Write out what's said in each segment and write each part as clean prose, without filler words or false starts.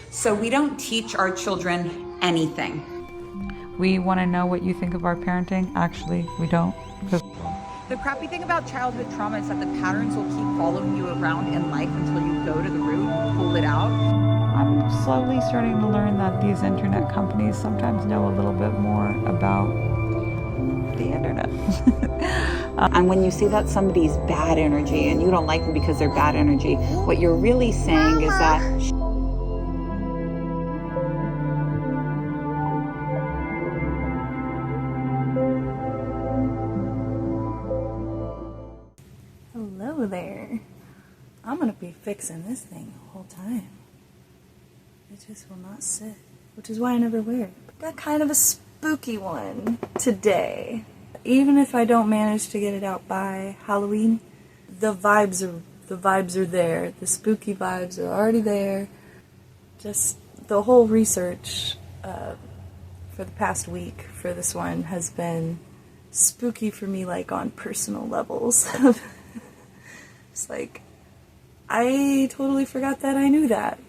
So we don't teach our children anything. We want to know what you think of our parenting. Actually, we don't. The crappy thing about childhood trauma is that the patterns will keep following you around in life until you go to the root, pull it out. I'm slowly starting to learn that these internet companies sometimes know a little bit more about the internet. And when you see that somebody's bad energy and you don't like them because they're bad energy, what you're really saying is that Hello there. I'm gonna be fixing this thing the whole time. It just will not sit, which is why I never wear it. Got kind of a spooky one today. Even if I don't manage to get it out by Halloween, the vibes are there. The spooky vibes are already there. Just the whole research for the past week for this one has been spooky for me, like on personal levels. It's like, I totally forgot that I knew that.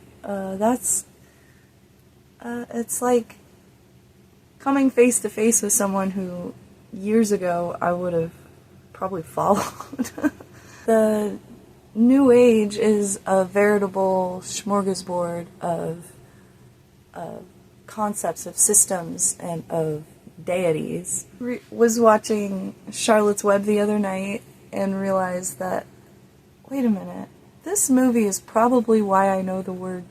It's like coming face to face with someone who years ago I would have probably followed. The New Age is a veritable smorgasbord of concepts, of systems, and of deities. Was watching Charlotte's Web the other night and realized that, wait a minute, this movie is probably why I know the word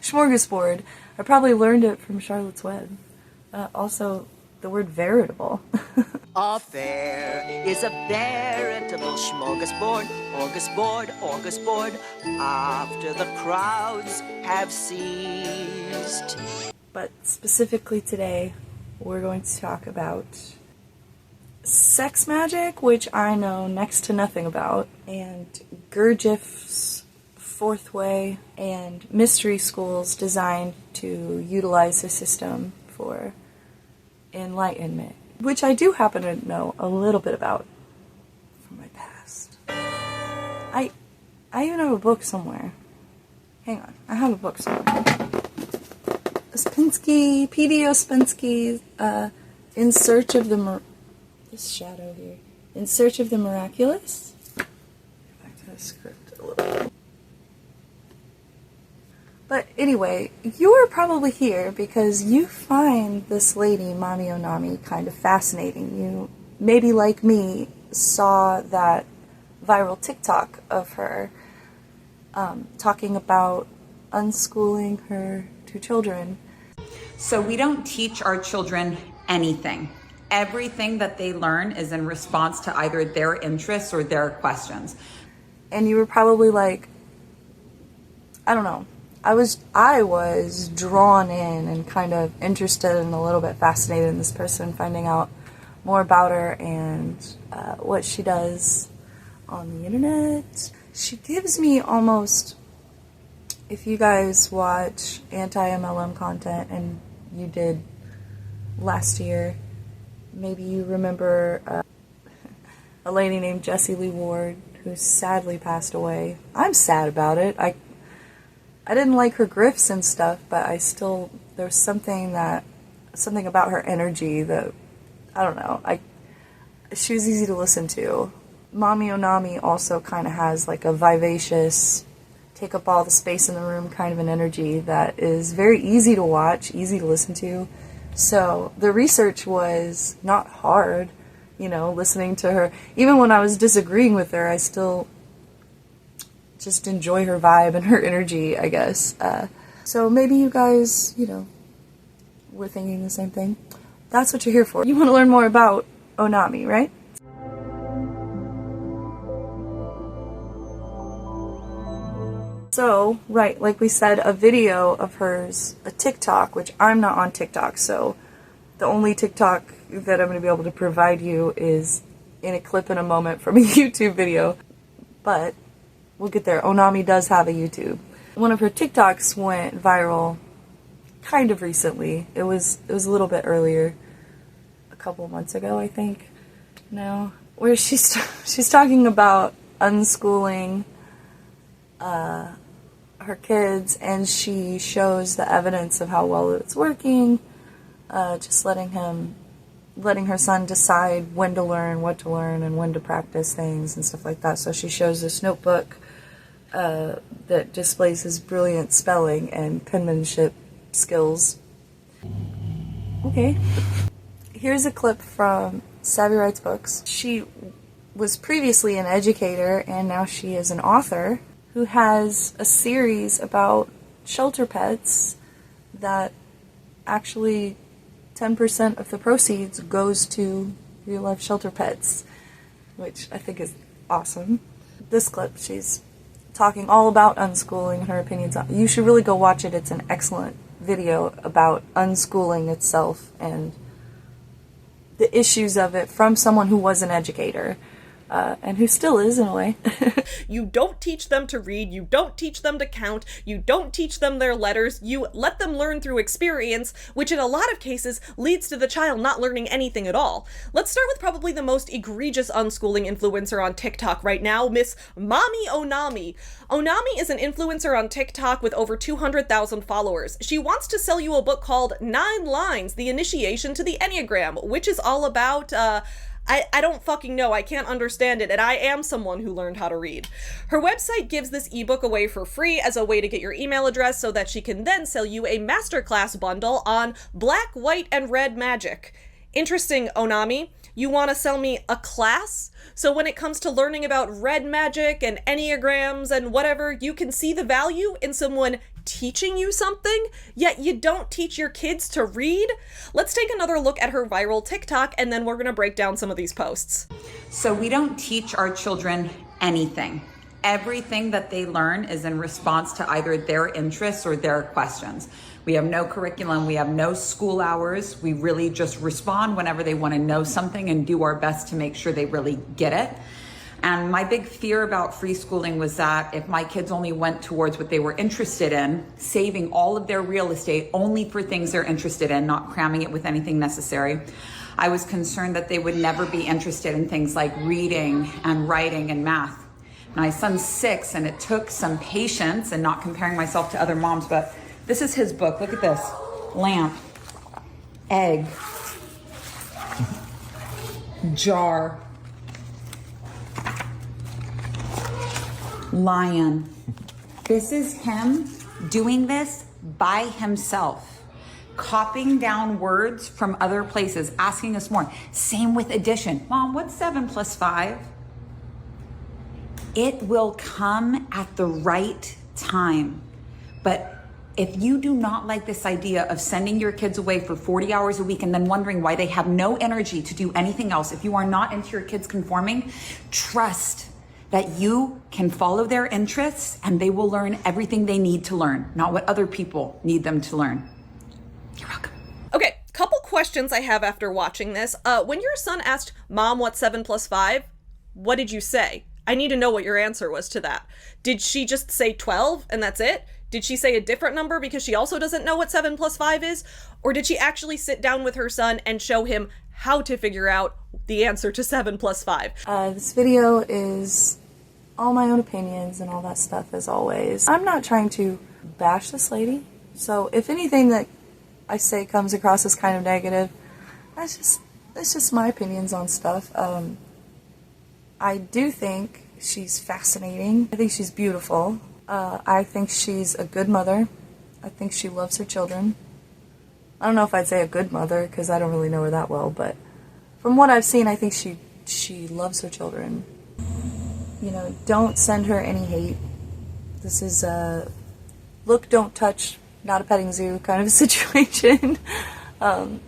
smorgasbord. I probably learned it from Charlotte's Web. Also, the word veritable. A fair is a veritable smorgasbord, smorgasbord, after the crowds have ceased. But specifically today, we're going to talk about sex magic, which I know next to nothing about, and Gurdjieff's fourth way, and mystery schools designed to utilize the system for enlightenment, which I do happen to know a little bit about from my past. I even have a book somewhere. Hang on, I have a book somewhere. P.D. Ouspensky's In Search of the this shadow here. In Search of the Miraculous. Get back to the script a little bit. But anyway, you are probably here because you find this lady, Mami Onami, kind of fascinating. You, maybe like me, saw that viral TikTok of her talking about unschooling her two children. So we don't teach our children anything. Everything that they learn is in response to either their interests or their questions. And you were probably like, I don't know. I was drawn in and kind of interested and a little bit fascinated in this person, finding out more about her and what she does on the internet. She gives me almost, if you guys watch anti-MLM content, and you did last year, maybe you remember a lady named Jessie Lee Ward who sadly passed away. I'm sad about it. I didn't like her grifts and stuff, but I still, there's something about her energy that, I don't know, she was easy to listen to. Mami Onami also kind of has like a vivacious, take up all the space in the room kind of an energy that is very easy to watch, easy to listen to. So the research was not hard, you know, listening to her. Even when I was disagreeing with her, I still just enjoy her vibe and her energy, I guess. So maybe you guys, you know, were thinking the same thing. That's what you're here for. You want to learn more about Onami, right? So, right, like we said, a video of hers, a TikTok, which I'm not on TikTok, so the only TikTok that I'm going to be able to provide you is in a clip in a moment from a YouTube video. But we'll get there. Onami does have a YouTube. One of her TikToks went viral kind of recently. It was a little bit earlier, a couple months ago, I think, now, where she's talking about unschooling her kids, and she shows the evidence of how well it's working, just letting her son decide when to learn, what to learn, and when to practice things and stuff like that. So she shows this notebook that displays his brilliant spelling and penmanship skills. Okay. Here's a clip from Savvy Writes Books. She was previously an educator, and now she is an author who has a series about shelter pets that actually 10% of the proceeds goes to real-life shelter pets, which I think is awesome. This clip, she's talking all about unschooling and her opinions on it. You should really go watch it. It's an excellent video about unschooling itself and the issues of it from someone who was an educator. And who still is, in a way. You don't teach them to read, you don't teach them to count, you don't teach them their letters, you let them learn through experience, which in a lot of cases leads to the child not learning anything at all. Let's start with probably the most egregious unschooling influencer on TikTok right now, Miss Mami Onami. Onami is an influencer on TikTok with over 200,000 followers. She wants to sell you a book called 9 Lines, The Initiation to the Enneagram, which is all about, I don't fucking know, I can't understand it, and I am someone who learned how to read. Her website gives this ebook away for free as a way to get your email address so that she can then sell you a masterclass bundle on black, white, and red magic. Interesting, Onami. You want to sell me a class? So when it comes to learning about red magic and enneagrams and whatever, you can see the value in someone teaching you something, yet you don't teach your kids to read? Let's take another look at her viral TikTok, and then we're going to break down some of these posts. So we don't teach our children anything. Everything that they learn is in response to either their interests or their questions. We have no curriculum, we have no school hours. We really just respond whenever they want to know something and do our best to make sure they really get it. And my big fear about free schooling was that if my kids only went towards what they were interested in, saving all of their real estate only for things they're interested in, not cramming it with anything necessary, I was concerned that they would never be interested in things like reading and writing and math. My son's 6, and it took some patience and not comparing myself to other moms, but this is his book. Look at this. Lamp, egg, jar, lion. This is him doing this by himself, copying down words from other places, asking us more. Same with addition. Mom, what's 7 plus 5? It will come at the right time. But if you do not like this idea of sending your kids away for 40 hours a week and then wondering why they have no energy to do anything else, if you are not into your kids conforming, trust that you can follow their interests and they will learn everything they need to learn, not what other people need them to learn. You're welcome. Okay, couple questions I have after watching this. When your son asked, Mom, what's 7 plus 5? What did you say? I need to know what your answer was to that. Did she just say 12 and that's it? Did she say a different number because she also doesn't know what 7 plus 5 is? Or did she actually sit down with her son and show him how to figure out the answer to 7 plus 5? This video is all my own opinions and all that stuff, as always. I'm not trying to bash this lady, so if anything that I say comes across as kind of negative, it's just my opinions on stuff. I do think she's fascinating. I think she's beautiful. I think she's a good mother. I think she loves her children. I don't know if I'd say a good mother, because I don't really know her that well, but from what I've seen, I think she loves her children. You know, don't send her any hate. This is a look, don't touch, not a petting zoo kind of situation. But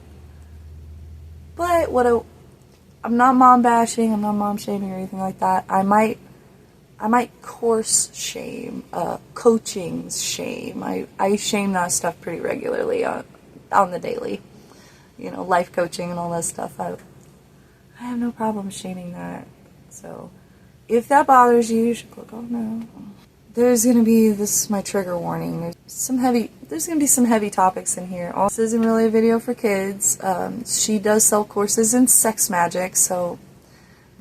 I'm not mom bashing, I'm not mom shaming or anything like that. I might course shame, coaching shame. I shame that stuff pretty regularly on the daily. You know, life coaching and all that stuff. I have no problem shaming that. So if that bothers you, you should click off now. There's gonna be, this is my trigger warning, there's gonna be some heavy topics in here. This isn't really a video for kids. She does sell courses in sex magic, so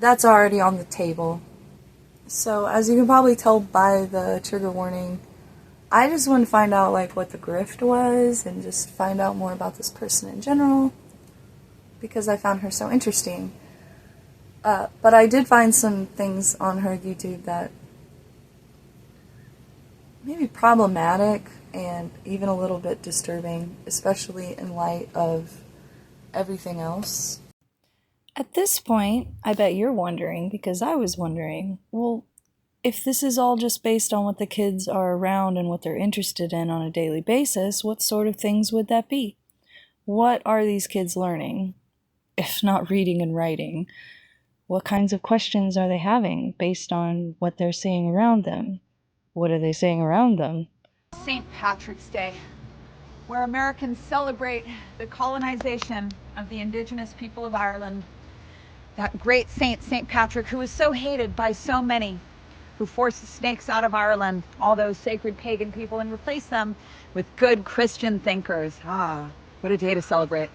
that's already on the table. So as you can probably tell by the trigger warning, I just wanted to find out like what the grift was and just find out more about this person in general because I found her so interesting. But I did find some things on her YouTube that may be problematic and even a little bit disturbing, especially in light of everything else. At this point, I bet you're wondering, because I was wondering, well, if this is all just based on what the kids are around and what they're interested in on a daily basis, what sort of things would that be? What are these kids learning, if not reading and writing? What kinds of questions are they having based on what they're seeing around them? What are they seeing around them? St. Patrick's Day, where Americans celebrate the colonization of the indigenous people of Ireland. That great saint, St. Patrick, who was so hated by so many, who forced the snakes out of Ireland, all those sacred pagan people, and replaced them with good Christian thinkers. Ah, what a day to celebrate.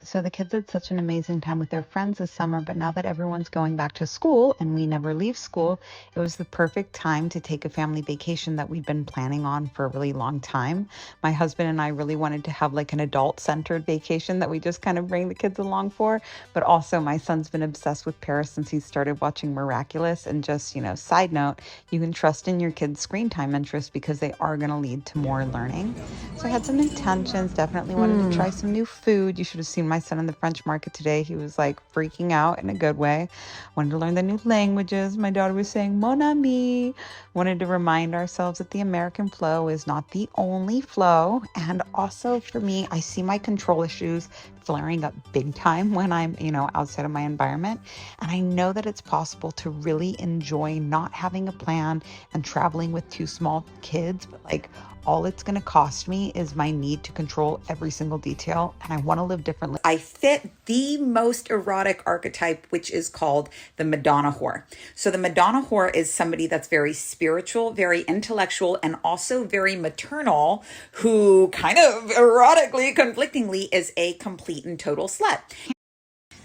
So the kids had such an amazing time with their friends this summer, but now that everyone's going back to school and we never leave school, it was the perfect time to take a family vacation that we'd been planning on for a really long time. My husband and I really wanted to have like an adult-centered vacation that we just kind of bring the kids along for, but also my son's been obsessed with Paris since he started watching Miraculous, and just, side note, you can trust in your kids' screen time interests because they are going to lead to more learning. So I had some intentions, definitely wanted to try some new food. You should have seen my son in the French market today. He was like freaking out in a good way. Wanted to learn the new languages. My daughter was saying mon ami. Wanted to remind ourselves that the American flow is not the only flow. And also for me, I see my control issues flaring up big time when I'm, outside of my environment. And I know that it's possible to really enjoy not having a plan and traveling with two small kids, but like all it's going to cost me is my need to control every single detail, and I want to live differently. I fit the most erotic archetype, which is called the Madonna whore. So the Madonna whore is somebody that's very spiritual, very intellectual, and also very maternal, who kind of erotically, conflictingly, is a complete and total slut.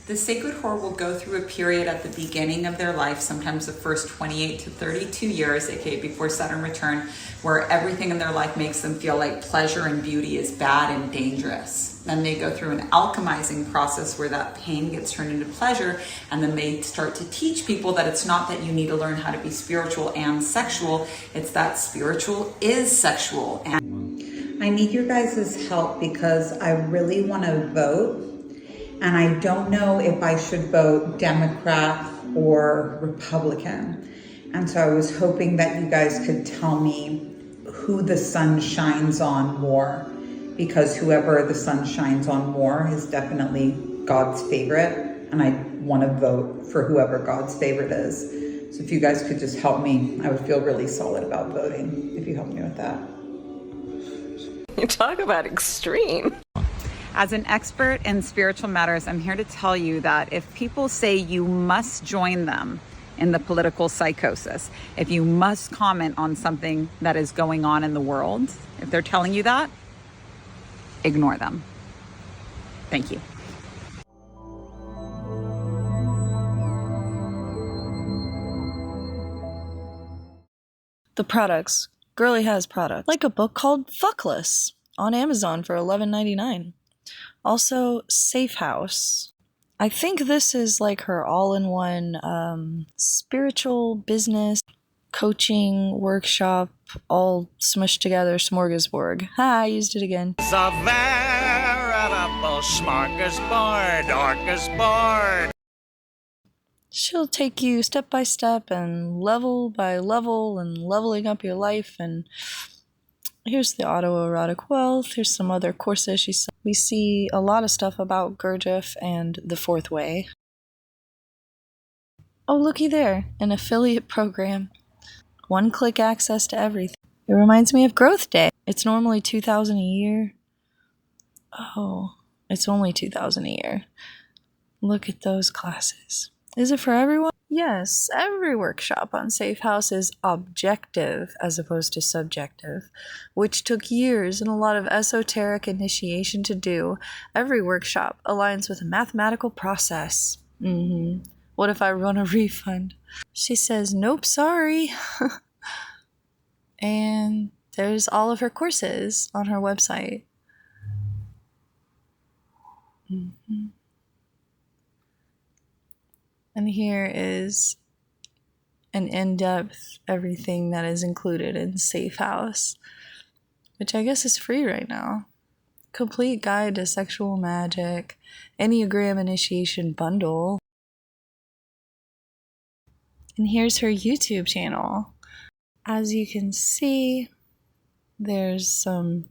The sacred whore will go through a period at the beginning of their life, sometimes the first 28 to 32 years, aka before Saturn return, where everything in their life makes them feel like pleasure and beauty is bad and dangerous. Then they go through an alchemizing process where that pain gets turned into pleasure, and then they start to teach people that it's not that you need to learn how to be spiritual and sexual, it's that spiritual is sexual. And I need your guys' help because I really want to vote. And I don't know if I should vote Democrat or Republican. And so I was hoping that you guys could tell me who the sun shines on more, because whoever the sun shines on more is definitely God's favorite. And I want to vote for whoever God's favorite is. So if you guys could just help me, I would feel really solid about voting if you help me with that. You talk about extreme. As an expert in spiritual matters, I'm here to tell you that if people say you must join them in the political psychosis, if you must comment on something that is going on in the world, if they're telling you that, ignore them. Thank you. The products. Girly has products. Like a book called Fuckless on Amazon for $11.99. Also, Safe House. I think this is like her all-in-one spiritual business, coaching, workshop, all smushed together smorgasbord. Ha, I used it again. It's a veritable smorgasbord. She'll take you step by step and level by level and leveling up your life. And here's the autoerotic wealth. Here's some other courses. We see a lot of stuff about Gurdjieff and the fourth way. Oh, looky there, an affiliate program. One-click access to everything. It reminds me of Growth Day. It's normally $2,000 a year. Oh, it's only $2,000 a year. Look at those classes. Is it for everyone? Yes, every workshop on Safe House is objective as opposed to subjective, which took years and a lot of esoteric initiation to do. Every workshop aligns with a mathematical process. What if I run a refund? She says, nope, sorry. And There's all of her courses on her website. And here is an in-depth everything that is included in Safe House, which I guess is free right now. Complete guide to sexual magic, Enneagram initiation bundle. And here's her YouTube channel. As you can see, there's some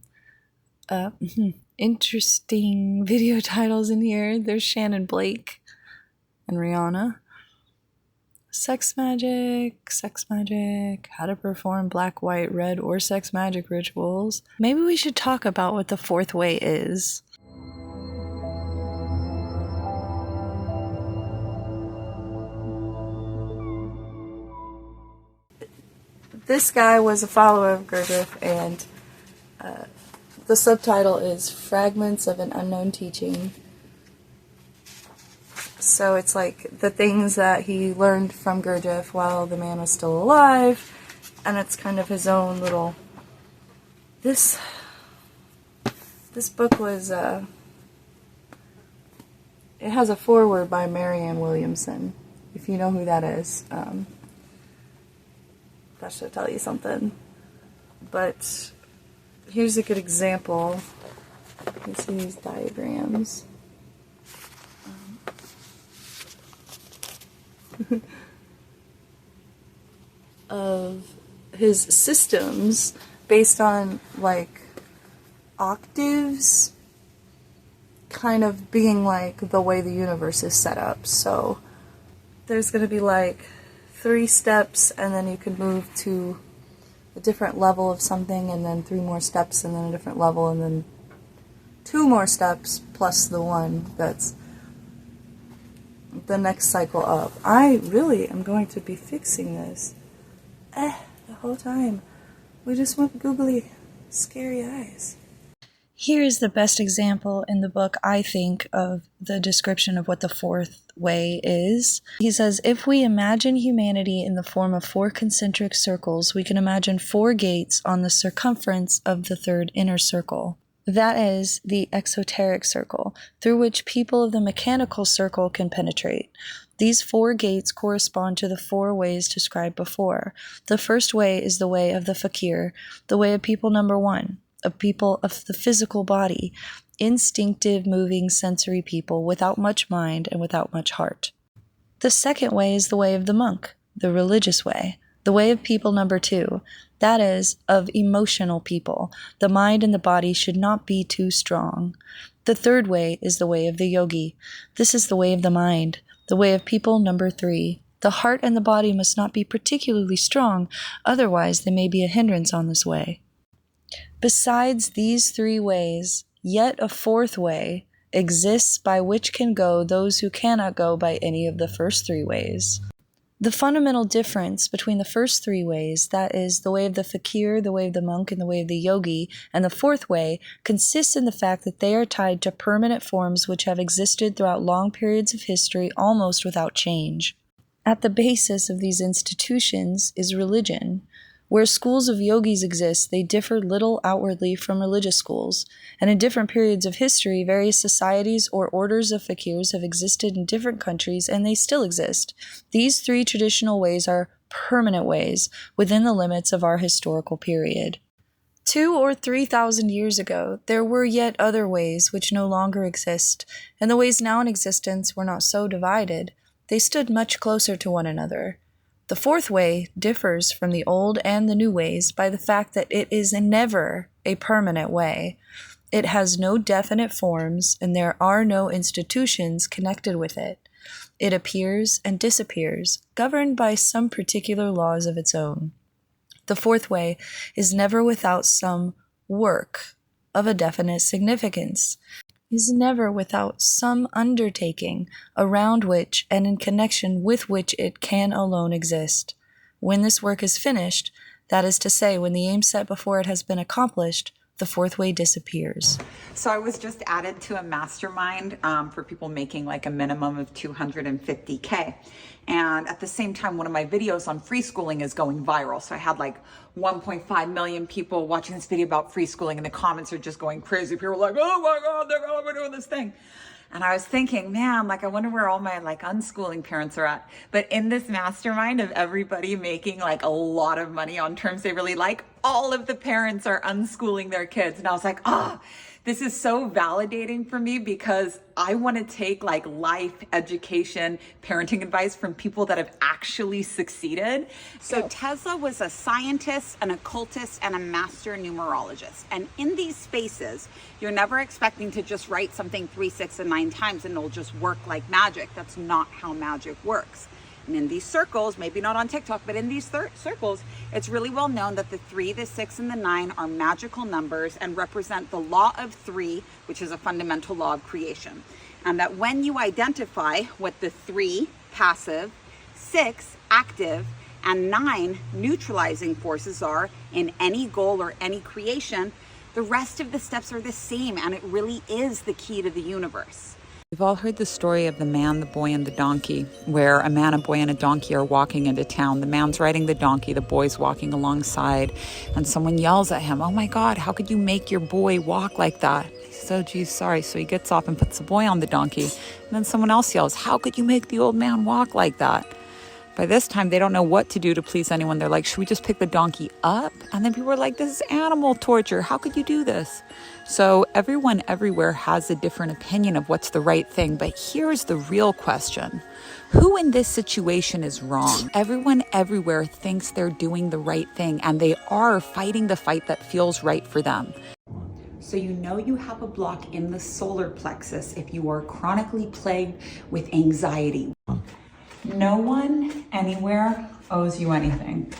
interesting video titles in here. There's Shannon Blake and Rihanna. Sex magic, how to perform black, white, red, or sex magic rituals. Maybe we should talk about what the fourth way is. This guy was a follower of Gurdjieff, and the subtitle is Fragments of an Unknown Teaching. So it's like the things that he learned from Gurdjieff while the man was still alive, and it's kind of his own little... This book was... It has a foreword by Marianne Williamson, if you know who that is. That should tell you something. But here's a good example. You can see these diagrams. Of his systems based on like octaves kind of being like the way the universe is set up. So there's going to be like 3 steps, and then you can move to a different level of something, and then 3 more steps, and then a different level, and then 2 more steps plus the one that's the next cycle up. I really am going to be fixing this the whole time. We just want googly, scary eyes. Here is the best example in the book, I think, of the description of what the fourth way is. He says, if we imagine humanity in the form of 4 concentric circles, we can imagine 4 gates on the circumference of the third inner circle. That is the exoteric circle, through which people of the mechanical circle can penetrate. These 4 gates correspond to the 4 ways described before. The first way is the way of the fakir, the way of people number 1, of people of the physical body, instinctive, moving, sensory people without much mind and without much heart. The second way is the way of the monk, the religious way, the way of people number 2, that is, of emotional people. The mind and the body should not be too strong. The third way is the way of the yogi. This is the way of the mind, the way of people number 3. The heart and the body must not be particularly strong, otherwise they may be a hindrance on this way. Besides these 3 ways, yet a 4th way exists by which can go those who cannot go by any of the first 3 ways. The fundamental difference between the first 3 ways, that is, the way of the fakir, the way of the monk, and the way of the yogi, and the 4th way, consists in the fact that they are tied to permanent forms which have existed throughout long periods of history almost without change. At the basis of these institutions is religion. Where schools of yogis exist, they differ little outwardly from religious schools, and in different periods of history, various societies or orders of fakirs have existed in different countries, and they still exist. These 3 traditional ways are permanent ways within the limits of our historical period. 2,000 or 3,000 years ago, there were yet other ways which no longer exist, and the ways now in existence were not so divided. They stood much closer to one another. The 4th way differs from the old and the new ways by the fact that it is never a permanent way. It has no definite forms, and there are no institutions connected with it. It appears and disappears, governed by some particular laws of its own. The 4th way is never without some work of a definite significance, is never without some undertaking around which and in connection with which it can alone exist. When this work is finished, that is to say, when the aim set before it has been accomplished, the fourth way disappears. So I was just added to a mastermind for people making like a minimum of 250K. And at the same time, one of my videos on free schooling is going viral. So I had like 1.5 million people watching this video about free schooling, and the comments are just going crazy. People are like, oh my God, they're doing this thing. And I was thinking, man, like, I wonder where all my like unschooling parents are at. But in this mastermind of everybody making like a lot of money on terms they really like, all of the parents are unschooling their kids. And I was like, this is so validating for me, because I want to take like life, education, parenting advice from people that have actually succeeded. So Tesla was a scientist, an occultist, and a master numerologist. And in these spaces, you're never expecting to just write something 3, 6, and 9 times and it'll just work like magic. That's not how magic works. And in these circles, maybe not on TikTok, but in these circles, it's really well known that the 3, the 6, and the 9 are magical numbers and represent the law of 3, which is a fundamental law of creation. And that when you identify what the 3, passive, 6, active, and 9, neutralizing forces are in any goal or any creation, the rest of the steps are the same, and it really is the key to the universe. We've all heard the story of the man, the boy, and the donkey, where a man, a boy, and a donkey are walking into town. The man's riding the donkey, the boy's walking alongside, and someone yells at him, oh my God, how could you make your boy walk like that? He says, oh geez, sorry. So he gets off and puts the boy on the donkey. And then someone else yells, how could you make the old man walk like that? By this time, they don't know what to do to please anyone. They're like, should we just pick the donkey up? And then people are like, this is animal torture. How could you do this? So everyone everywhere has a different opinion of what's the right thing. But here's the real question. Who in this situation is wrong? Everyone everywhere thinks they're doing the right thing, and they are fighting the fight that feels right for them. So you know you have a block in the solar plexus if you are chronically plagued with anxiety. No one anywhere owes you anything.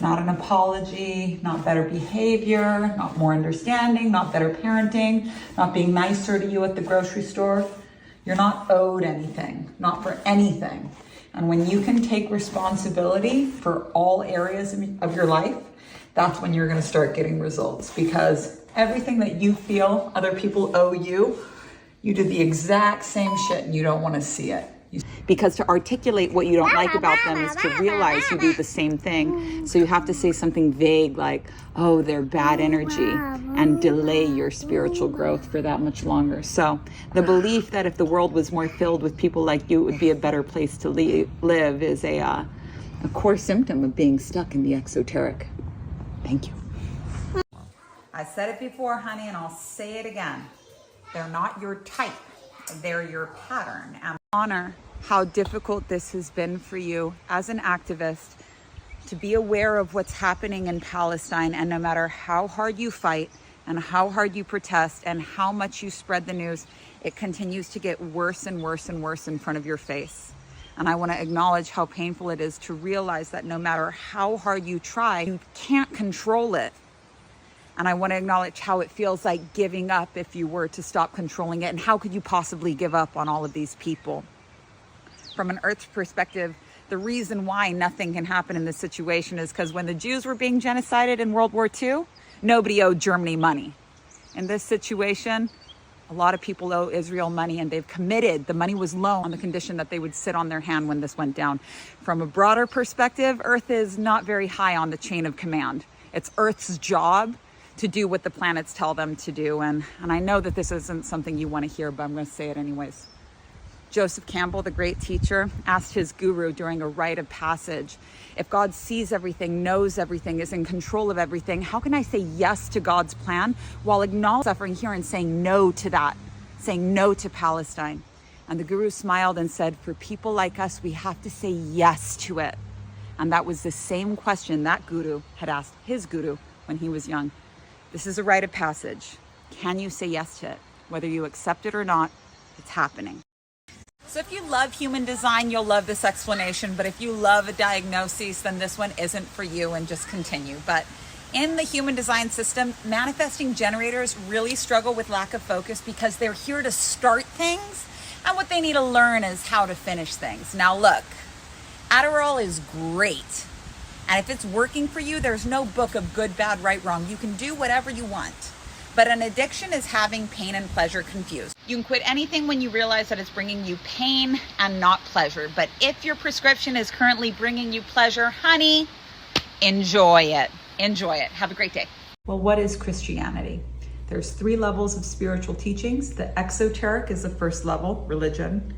Not an apology, not better behavior, not more understanding, not better parenting, not being nicer to you at the grocery store. You're not owed anything, not for anything. And when you can take responsibility for all areas of your life, that's when you're going to start getting results. Because everything that you feel other people owe you, you did the exact same shit and you don't want to see it. Because to articulate what you don't like about them is to realize you do the same thing. So you have to say something vague like, oh, they're bad energy, and delay your spiritual growth for that much longer. So the belief that if the world was more filled with people like you, it would be a better place to live is a core symptom of being stuck in the exoteric. Thank you. I said it before, honey, and I'll say it again. They're not your type. They're your pattern. And honor how difficult this has been for you as an activist to be aware of what's happening in Palestine, and no matter how hard you fight and how hard you protest and how much you spread the news, it continues to get worse and worse and worse in front of your face. And I want to acknowledge how painful it is to realize that no matter how hard you try, you can't control it. And I want to acknowledge how it feels like giving up if you were to stop controlling it. And how could you possibly give up on all of these people? From an Earth's perspective, the reason why nothing can happen in this situation is because when the Jews were being genocided in World War II, nobody owed Germany money. In this situation, a lot of people owe Israel money, and they've committed, the money was loaned on the condition that they would sit on their hand when this went down. From a broader perspective, Earth is not very high on the chain of command. It's Earth's job to do what the planets tell them to do. And I know that this isn't something you want to hear, but I'm going to say it anyways. Joseph Campbell, the great teacher, asked his guru during a rite of passage, if God sees everything, knows everything, is in control of everything, how can I say yes to God's plan while acknowledging suffering here and saying no to that, saying no to Palestine? And the guru smiled and said, for people like us, we have to say yes to it. And that was the same question that guru had asked his guru when he was young. This is a rite of passage. Can you say yes to it? Whether you accept it or not, it's happening. So if you love human design, you'll love this explanation. But if you love a diagnosis, then this one isn't for you, and just continue. But in the human design system, manifesting generators really struggle with lack of focus because they're here to start things. And what they need to learn is how to finish things. Now look, Adderall is great. And if it's working for you, there's no book of good, bad, right, wrong. You can do whatever you want. But an addiction is having pain and pleasure confused. You can quit anything when you realize that it's bringing you pain and not pleasure. But if your prescription is currently bringing you pleasure, honey, enjoy it. Enjoy it. Have a great day. Well, what is Christianity? There's 3 levels of spiritual teachings. The exoteric is the first level, religion.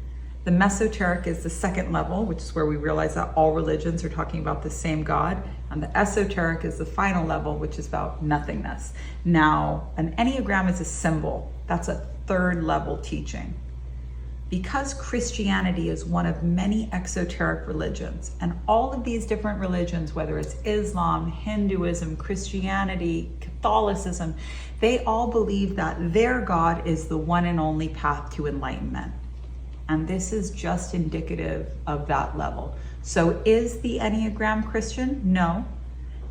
The mesoteric is the second level, which is where we realize that all religions are talking about the same God. And the esoteric is the final level, which is about nothingness. Now, an Enneagram is a symbol. That's a 3rd level teaching. Because Christianity is one of many exoteric religions, and all of these different religions, whether it's Islam, Hinduism, Christianity, Catholicism, they all believe that their God is the one and only path to enlightenment. And this is just indicative of that level. So is the Enneagram Christian? No.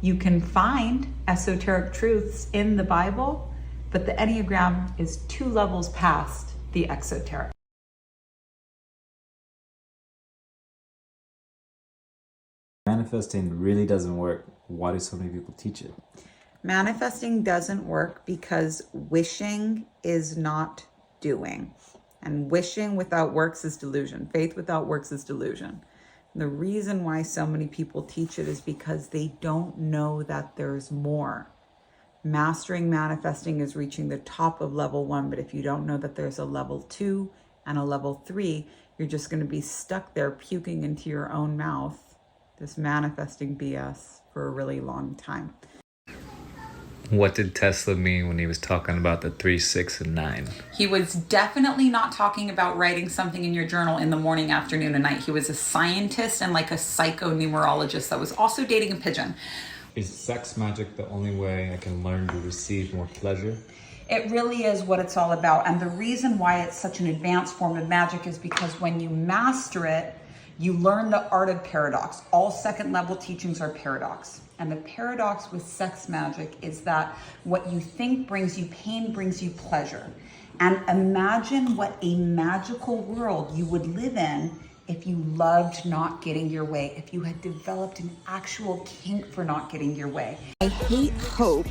You can find esoteric truths in the Bible, but the Enneagram is 2 levels past the exoteric. Manifesting really doesn't work. Why do so many people teach it? Manifesting doesn't work because wishing is not doing. And wishing without works is delusion. Faith without works is delusion. And the reason why so many people teach it is because they don't know that there's more. Mastering manifesting is reaching the top of level 1, but if you don't know that there's a level 2 and a level 3, you're just going to be stuck there puking into your own mouth, this manifesting BS for a really long time. What did Tesla mean when he was talking about the 3, 6, and 9? He was definitely not talking about writing something in your journal in the morning, afternoon, and night. He was a scientist and like a psychonumerologist that was also dating a pigeon. Is sex magic the only way I can learn to receive more pleasure? It really is what it's all about. And the reason why it's such an advanced form of magic is because when you master it, you learn the art of paradox. All 2nd level teachings are paradox. And the paradox with sex magic is that what you think brings you pain brings you pleasure. And imagine what a magical world you would live in if you loved not getting your way, if you had developed an actual kink for not getting your way. I hate hope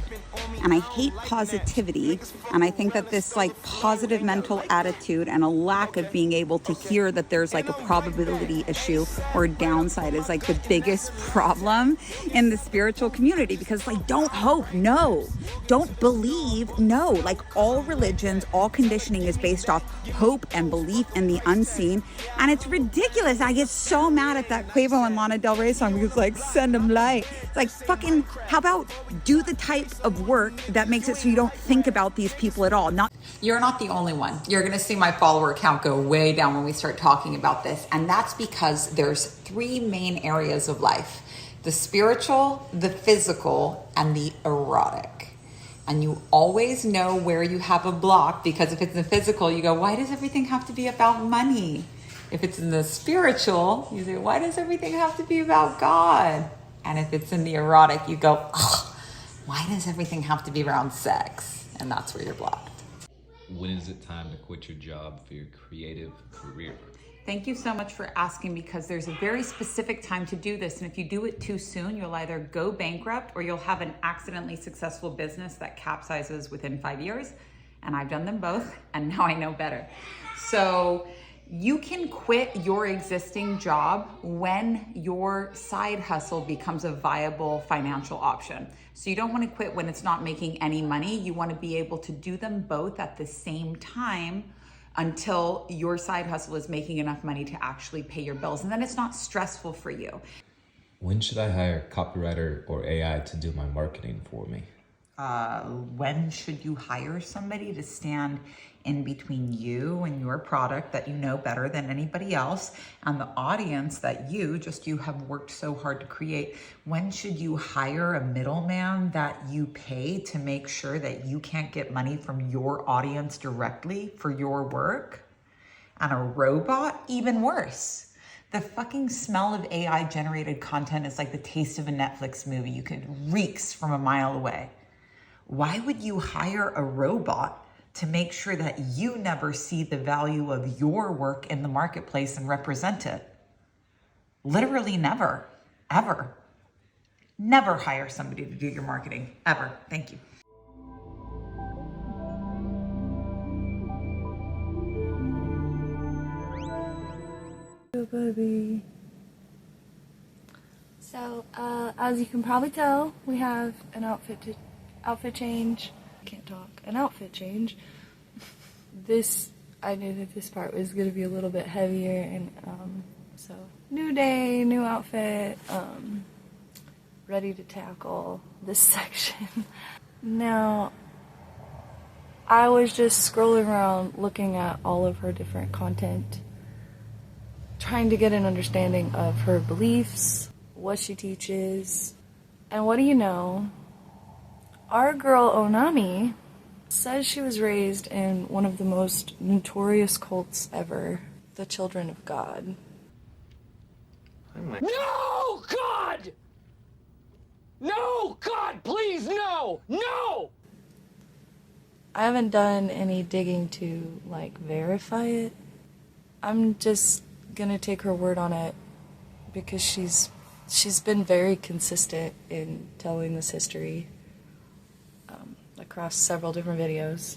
and I hate positivity. And I think that this like positive mental attitude and a lack of being able to hear that there's like a probability issue or a downside is like the biggest problem in the spiritual community, because like, don't hope, no. Don't believe, no. Like all religions, all conditioning is based off hope and belief in the unseen. And it's ridiculous. I get so mad at that Quavo and Lana Del Rey song because like, send them light. It's like, fucking, how about do the type of work that makes it so you don't think about these people at all? You're not the only one. You're gonna see my follower count go way down when we start talking about this. And that's because there's 3 main areas of life: the spiritual, the physical, and the erotic. And you always know where you have a block, because if it's the physical, you go, why does everything have to be about money? If it's in the spiritual, you say, why does everything have to be about God? And if it's in the erotic, you go, ugh, why does everything have to be around sex? And that's where you're blocked. When is it time to quit your job for your creative career? Thank you so much for asking, because there's a very specific time to do this. And if you do it too soon, you'll either go bankrupt or you'll have an accidentally successful business that capsizes within 5 years. And I've done them both, and now I know better. So you can quit your existing job when your side hustle becomes a viable financial option. So you don't want to quit when it's not making any money. You want to be able to do them both at the same time until your side hustle is making enough money to actually pay your bills. And then it's not stressful for you. When should I hire a copywriter or AI to do my marketing for me? When should you hire somebody to stand in between you and your product that you know better than anybody else and the audience that you have worked so hard to create? When should you hire a middleman that you pay to make sure that you can't get money from your audience directly for your work? And a robot? Even worse. The fucking smell of AI generated content is like the taste of a Netflix movie. You could reeks from a mile away. Why would you hire a robot to make sure that you never see the value of your work in the marketplace and represent it? Literally never, ever. Never hire somebody to do your marketing, ever. Thank you. baby. So, as you can probably tell, we have an outfit change. I can't talk. An outfit change. I knew that this part was going to be a little bit heavier, and so new day, new outfit, ready to tackle this section. Now, I was just scrolling around looking at all of her different content, trying to get an understanding of her beliefs, what she teaches, and what do you know? Our girl Onami says she was raised in one of the most notorious cults ever, the Children of God. No, God! No, God, please, no! No! I haven't done any digging to, verify it. I'm just gonna take her word on it because she's been very consistent in telling this history across several different videos.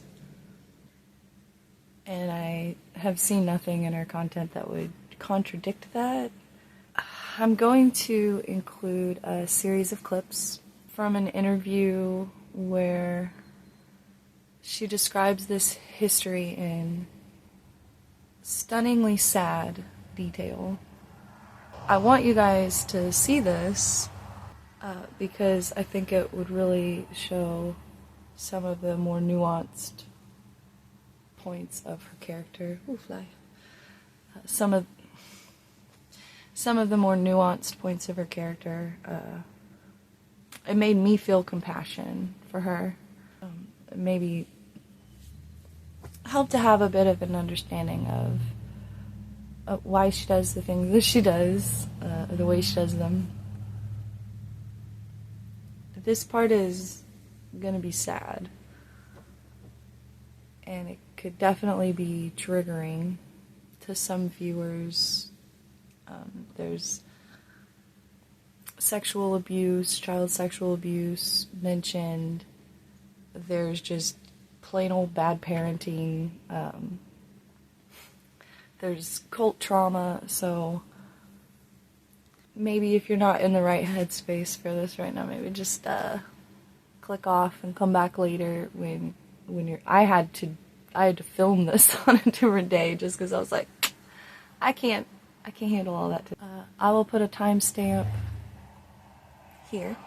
And I have seen nothing in her content that would contradict that. I'm going to include a series of clips from an interview where she describes this history in stunningly sad detail. I want you guys to see this because I think it would really show some of the more nuanced points of her character. Ooh, fly. Some of the more nuanced points of her character. It made me feel compassion for her. Maybe help to have a bit of an understanding of why she does the things that she does, the way she does them. This part is going to be sad, and it could definitely be triggering to some viewers. There's sexual abuse, child sexual abuse mentioned. There's just plain old bad parenting. There's cult trauma, so maybe if you're not in the right headspace for this right now, maybe just click off and come back later when you're. I had to film this on a different day just because I was like, I can't handle all that. I will put a timestamp here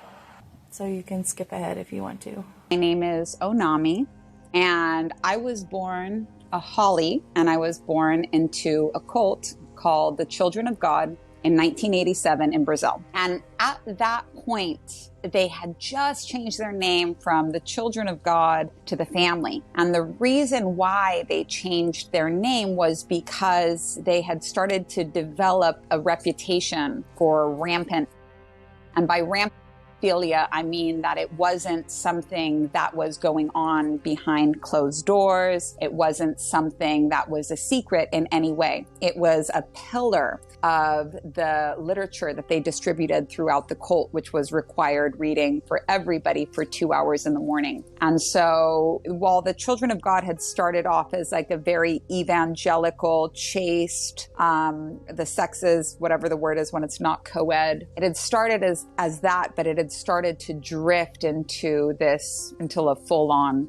so you can skip ahead if you want to. My name is Onami, and I was born a Holly, and I was born into a cult called the Children of God in 1987 in Brazil. And at that point, they had just changed their name from the Children of God to the Family. And the reason why they changed their name was because they had started to develop a reputation for rampant. And by rampant, I mean that it wasn't something that was going on behind closed doors. It wasn't something that was a secret in any way. It was a pillar of the literature that they distributed throughout the cult, which was required reading for everybody for 2 hours in the morning. And so while the Children of God had started off as like a very evangelical, chaste, the sexes, whatever the word is when it's not co-ed, it had started as that, but it had started to drift into a full-on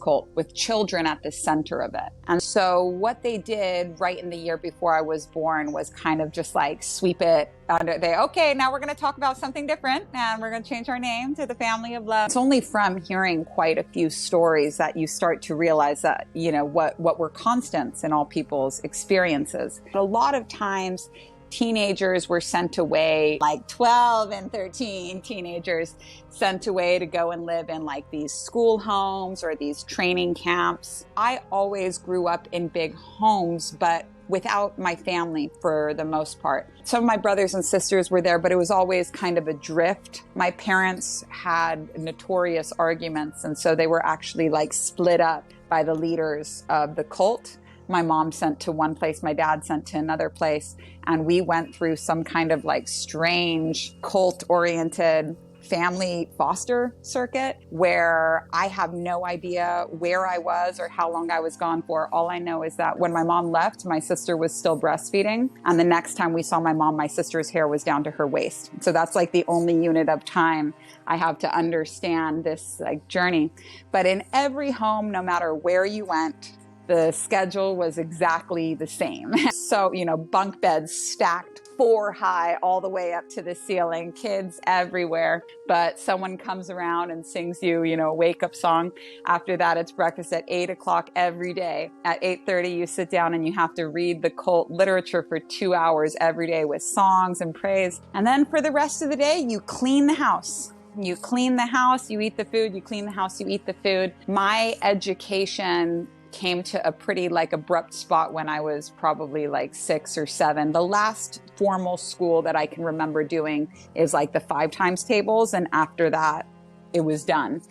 cult with children at the center of it. And so what they did right in the year before I was born was kind of just like sweep it under. Okay, now we're going to talk about something different, and we're going to change our name to the Family of Love. It's only from hearing quite a few stories that you start to realize that, what were constants in all people's experiences. A lot of times teenagers were sent away, like 12 and 13 teenagers sent away to go and live in like these school homes or these training camps. I always grew up in big homes, but without my family for the most part. Some of my brothers and sisters were there, but it was always kind of a drift. My parents had notorious arguments, and so they were actually like split up by the leaders of the cult. My mom sent to one place, my dad sent to another place, and we went through some kind of like strange cult-oriented family foster circuit where I have no idea where I was or how long I was gone for. All I know is that when my mom left, my sister was still breastfeeding. And the next time we saw my mom, my sister's hair was down to her waist. So that's like the only unit of time I have to understand this like journey. But in every home, no matter where you went, the schedule was exactly the same. So, bunk beds stacked 4 high all the way up to the ceiling, kids everywhere. But someone comes around and sings you, a wake up song. After that, it's breakfast at 8 o'clock every day. At 8:30, you sit down and you have to read the cult literature for 2 hours every day with songs and praise. And then for the rest of the day, you clean the house. You clean the house, you eat the food, you clean the house, you eat the food. My education came to a pretty abrupt spot when I was probably 6 or 7. The last formal school that I can remember doing is the 5 times tables. And after that, it was done.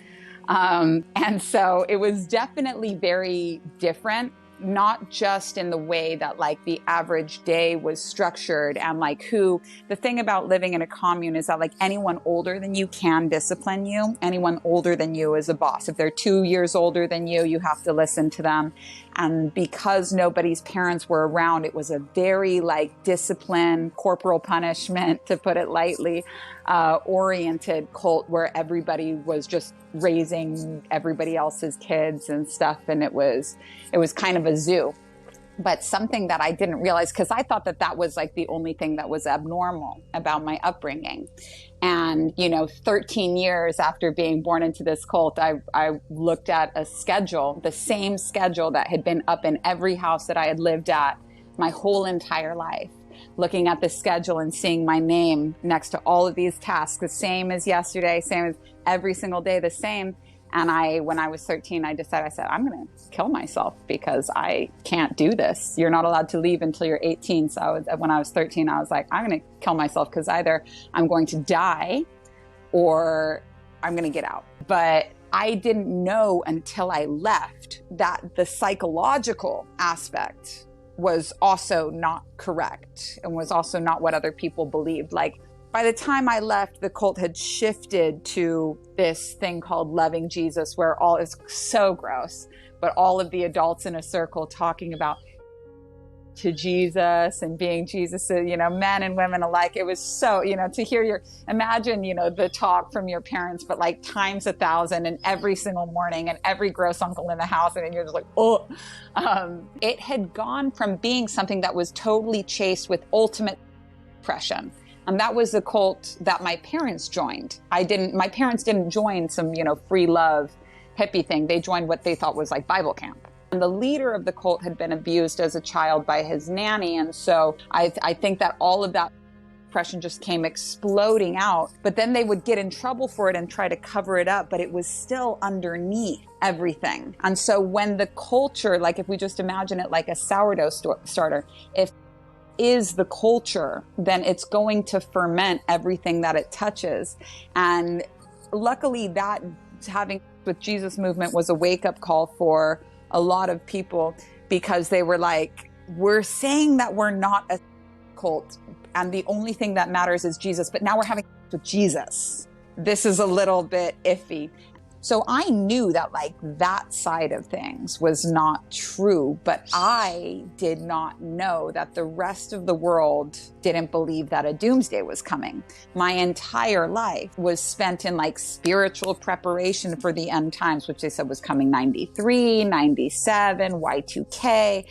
And so it was definitely very different, not just in the way that the average day was structured and the thing about living in a commune is that anyone older than you can discipline you. Anyone older than you is a boss. If they're 2 years older than you have to listen to them. And because nobody's parents were around, it was a very discipline, corporal punishment, to put it lightly, oriented cult where everybody was just raising everybody else's kids and stuff. And it was kind of a zoo. But something that I didn't realize, because I thought that was the only thing that was abnormal about my upbringing. And, 13 years after being born into this cult, I looked at a schedule, the same schedule that had been up in every house that I had lived at my whole entire life. Looking at the schedule and seeing my name next to all of these tasks, the same as yesterday, same as every single day, the same. And when I was 13, I said, I'm going to kill myself because I can't do this. You're not allowed to leave until you're 18. So when I was 13, I was like, I'm going to kill myself because either I'm going to die or I'm going to get out. But I didn't know until I left that the psychological aspect was also not correct and was also not what other people believed. By the time I left, the cult had shifted to this thing called loving Jesus, where it's so gross, but all of the adults in a circle talking about to Jesus and being Jesus, men and women alike. It was so, to hear imagine, the talk from your parents, but times 1,000 and every single morning and every gross uncle in the house. And you're just oh, it had gone from being something that was totally chased with ultimate oppression. And that was the cult that my parents joined. My parents didn't join some, free love hippie thing. They joined what they thought was Bible camp. And the leader of the cult had been abused as a child by his nanny. And so I think that all of that oppression just came exploding out. But then they would get in trouble for it and try to cover it up, but it was still underneath everything. And so when the culture, if we just imagine it like a sourdough starter, if is the culture, then it's going to ferment everything that it touches. And luckily that having with Jesus movement was a wake-up call for a lot of people, because they were we're saying that we're not a cult and the only thing that matters is Jesus, but now we're having with Jesus. This is a little bit iffy. So I knew that that side of things was not true, but I did not know that the rest of the world didn't believe that a doomsday was coming. My entire life was spent in spiritual preparation for the end times, which they said was coming 93, 97, Y2K,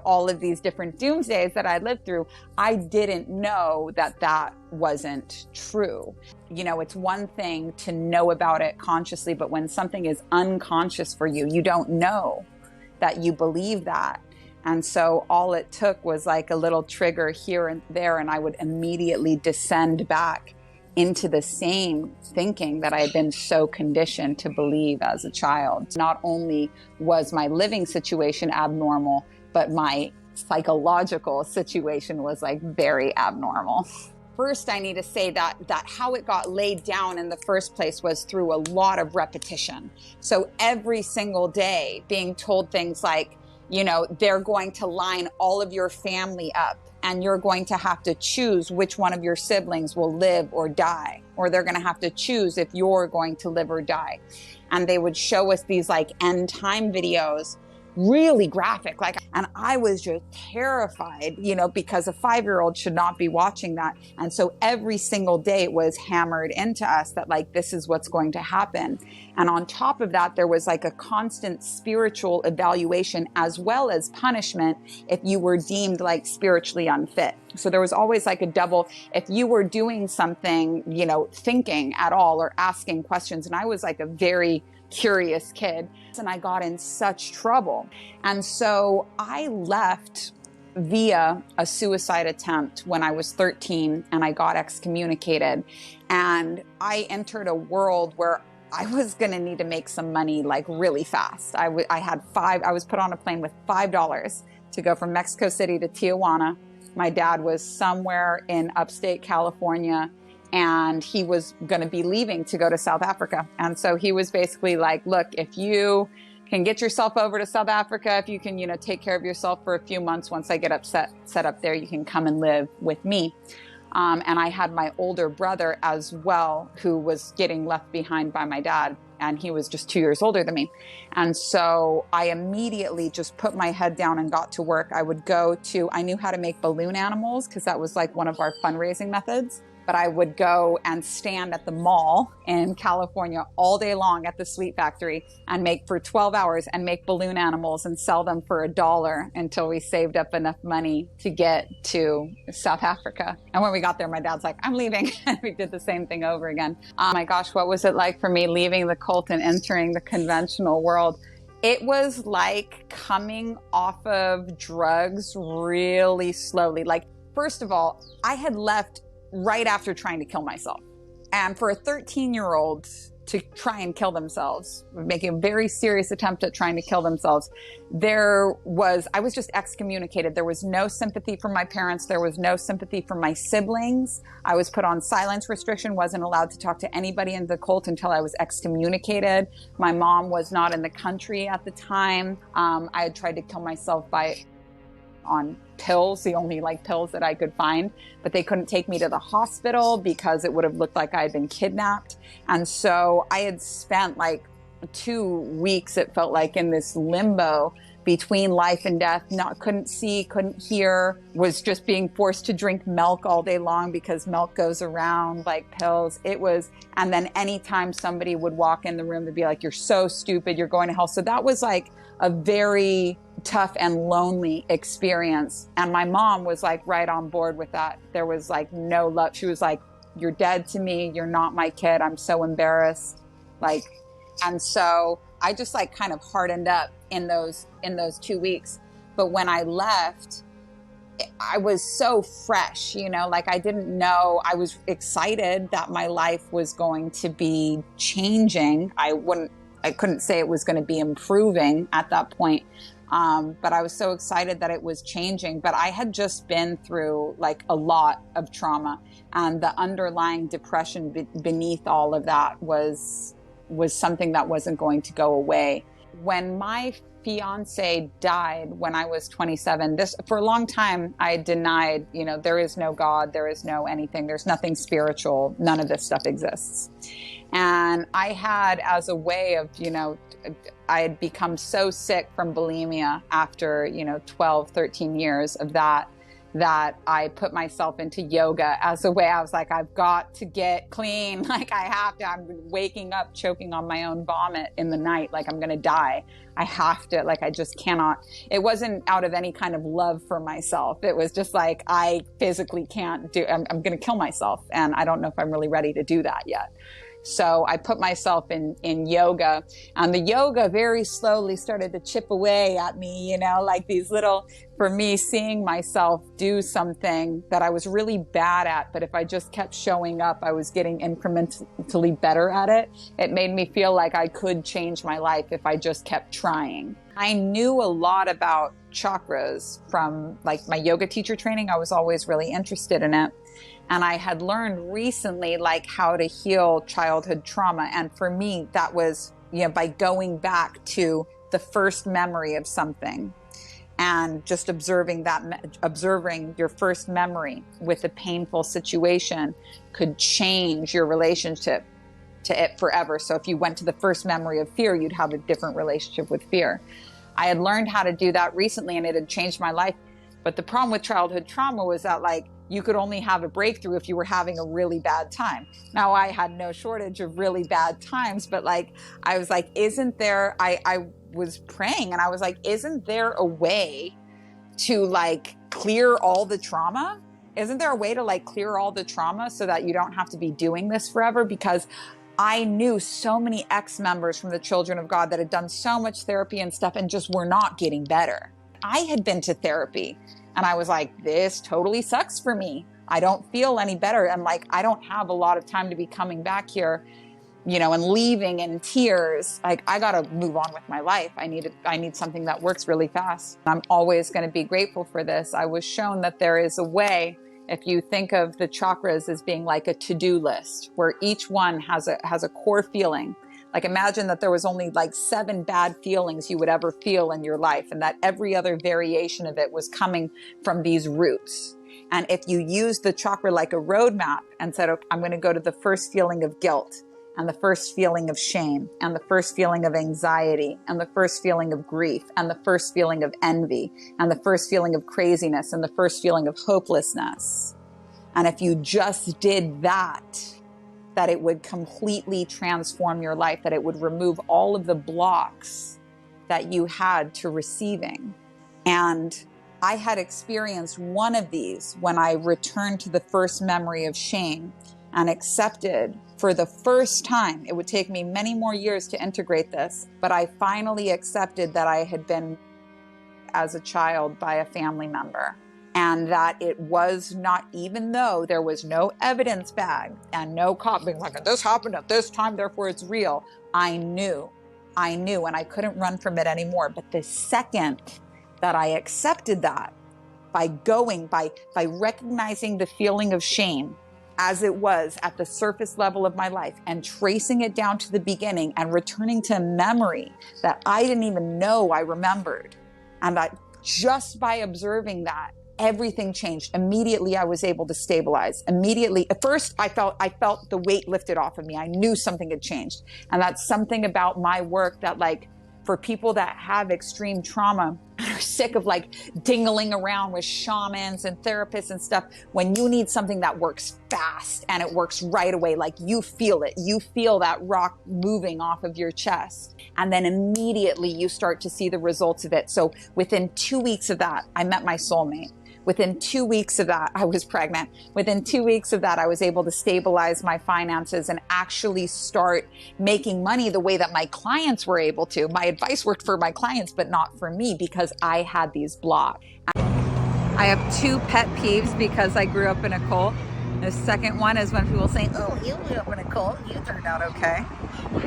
all of these different doomsdays that I lived through. I didn't know that wasn't true. It's one thing to know about it consciously, but when something is unconscious for you, you don't know that you believe that. And so all it took was a little trigger here and there, and I would immediately descend back into the same thinking that I had been so conditioned to believe as a child. Not only was my living situation abnormal, but my psychological situation was very abnormal. First, I need to say that how it got laid down in the first place was through a lot of repetition. So every single day being told things they're going to line all of your family up and you're going to have to choose which one of your siblings will live or die, or they're going to have to choose if you're going to live or die. And they would show us these like end time videos, really graphic, like, and I was just terrified, you know, because a 5-year-old should not be watching that. And so every single day it was hammered into us that like, this is what's going to happen. And on top of that, there was like a constant spiritual evaluation as well as punishment if you were deemed like spiritually unfit. So there was always like a double, if you were doing something, you know, thinking at all or asking questions. And I was like a very curious kid, and I got in such trouble. And so I left via a suicide attempt when I was 13, and I got excommunicated. And I entered a world where I was going to need to make some money like really fast. I was put on a plane with $5 to go from Mexico City to Tijuana. My dad was somewhere in upstate California, and he was going to be leaving to go to South Africa. And so he was basically like, look, if you can get yourself over to South Africa, if you can, you know, take care of yourself for a few months, once I get set up there, you can come and live with me. And I had my older brother as well, who was getting left behind by my dad. And he was just 2 years older than me. And so I immediately just put my head down and got to work. I knew how to make balloon animals because that was like one of our fundraising methods. But I would go and stand at the mall in California all day long at the sweet factory and make for 12 hours and make balloon animals and sell them for $1 until we saved up enough money to get to South Africa. And when we got there, my dad's like, I'm leaving. And we did the same thing over again. Oh my gosh, what was it like for me leaving the cult and entering the conventional world? It was like coming off of drugs really slowly. Like, first of all, I had left right after trying to kill myself. And for a 13-year-old to try and kill themselves, making a very serious attempt at trying to kill themselves, I was just excommunicated. There was no sympathy from my parents. There was no sympathy from my siblings. I was put on silence restriction, wasn't allowed to talk to anybody in the cult until I was excommunicated. My mom was not in the country at the time. I had tried to kill myself on pills, the only like pills that I could find, but they couldn't take me to the hospital because it would have looked like I had been kidnapped. And so I had spent like 2 weeks, it felt like, in this limbo between life and death. Couldn't see, couldn't hear, was just being forced to drink milk all day long because milk goes around like pills. And then anytime somebody would walk in the room, they'd be like, you're so stupid, you're going to hell. So that was like a very tough and lonely experience. And my mom was like right on board with that. There was like no love. She was like, you're dead to me. You're not my kid. I'm so embarrassed. And so I just like kind of hardened up in those 2 weeks. But when I left, I was so fresh, you know, like I didn't know. I was excited that my life was going to be changing. I couldn't say it was going to be improving at that point. But I was so excited that it was changing. But I had just been through like a lot of trauma, and the underlying depression beneath all of that was something that wasn't going to go away. When my fiance died when I was 27, for a long time I denied, you know, there is no God, there is no anything, there's nothing spiritual, none of this stuff exists. And I had, as a way of, you know, I had become so sick from bulimia after, 12, 13 years of that I put myself into yoga as a way. I was like, I've got to get clean. Like I have to. I'm waking up choking on my own vomit in the night. Like I'm going to die. I have to, like, I just cannot. It wasn't out of any kind of love for myself. It was just like, I physically can't I'm going to kill myself. And I don't know if I'm really ready to do that yet. So I put myself in yoga, and the yoga very slowly started to chip away at me, like these little, for me, seeing myself do something that I was really bad at, but if I just kept showing up, I was getting incrementally better at it. It made me feel like I could change my life if I just kept trying. I knew a lot about chakras from like my yoga teacher training. I was always really interested in it. And I had learned recently, like, how to heal childhood trauma. And for me, that was, by going back to the first memory of something. And just observing your first memory with a painful situation could change your relationship to it forever. So if you went to the first memory of fear, you'd have a different relationship with fear. I had learned how to do that recently, and it had changed my life. But the problem with childhood trauma was that, like, you could only have a breakthrough if you were having a really bad time. Now, I had no shortage of really bad times, but like, I was like, I was praying and I was like, isn't there a way to like clear all the trauma? Isn't there a way to like clear all the trauma so that you don't have to be doing this forever? Because I knew so many ex-members from the Children of God that had done so much therapy and stuff and just were not getting better. I had been to therapy and I was like, this totally sucks for me. I don't feel any better. And like, I don't have a lot of time to be coming back here, you know, and leaving in tears. Like, I got to move on with my life. I need something that works really fast. I'm always going to be grateful for this. I was shown that there is a way, if you think of the chakras as being like a to-do list, where each one has a core feeling. Like, imagine that there was only like 7 bad feelings you would ever feel in your life, and that every other variation of it was coming from these roots. And if you use the chakra like a roadmap and said, okay, I'm going to go to the first feeling of guilt, and the first feeling of shame, and the first feeling of anxiety, and the first feeling of grief, and the first feeling of envy, and the first feeling of craziness, and the first feeling of hopelessness. And if you just did that it would completely transform your life, that it would remove all of the blocks that you had to receiving. And I had experienced one of these when I returned to the first memory of shame and accepted for the first time. It would take me many more years to integrate this, but I finally accepted that I had been as a child by a family member. And that it was not, even though there was no evidence bag and no cop being like, this happened at this time, therefore it's real. I knew, and I couldn't run from it anymore. But the second that I accepted that, by recognizing the feeling of shame as it was at the surface level of my life and tracing it down to the beginning and returning to a memory that I didn't even know I remembered. And that just by observing that, everything changed. Immediately, I was able to stabilize. Immediately, at first, I felt the weight lifted off of me. I knew something had changed. And that's something about my work that, like, for people that have extreme trauma, are sick of like dingling around with shamans and therapists and stuff, when you need something that works fast and it works right away, like you feel it, you feel that rock moving off of your chest, and then immediately you start to see the results of it. So within 2 weeks of that, I met my soulmate. Within 2 weeks of that, I was pregnant. Within 2 weeks of that, I was able to stabilize my finances and actually start making money the way that my clients were able to. My advice worked for my clients, but not for me, because I had these blocks. I have 2 pet peeves because I grew up in a cult. The second one is when people say, oh, you grew up in a cult, you turned out okay.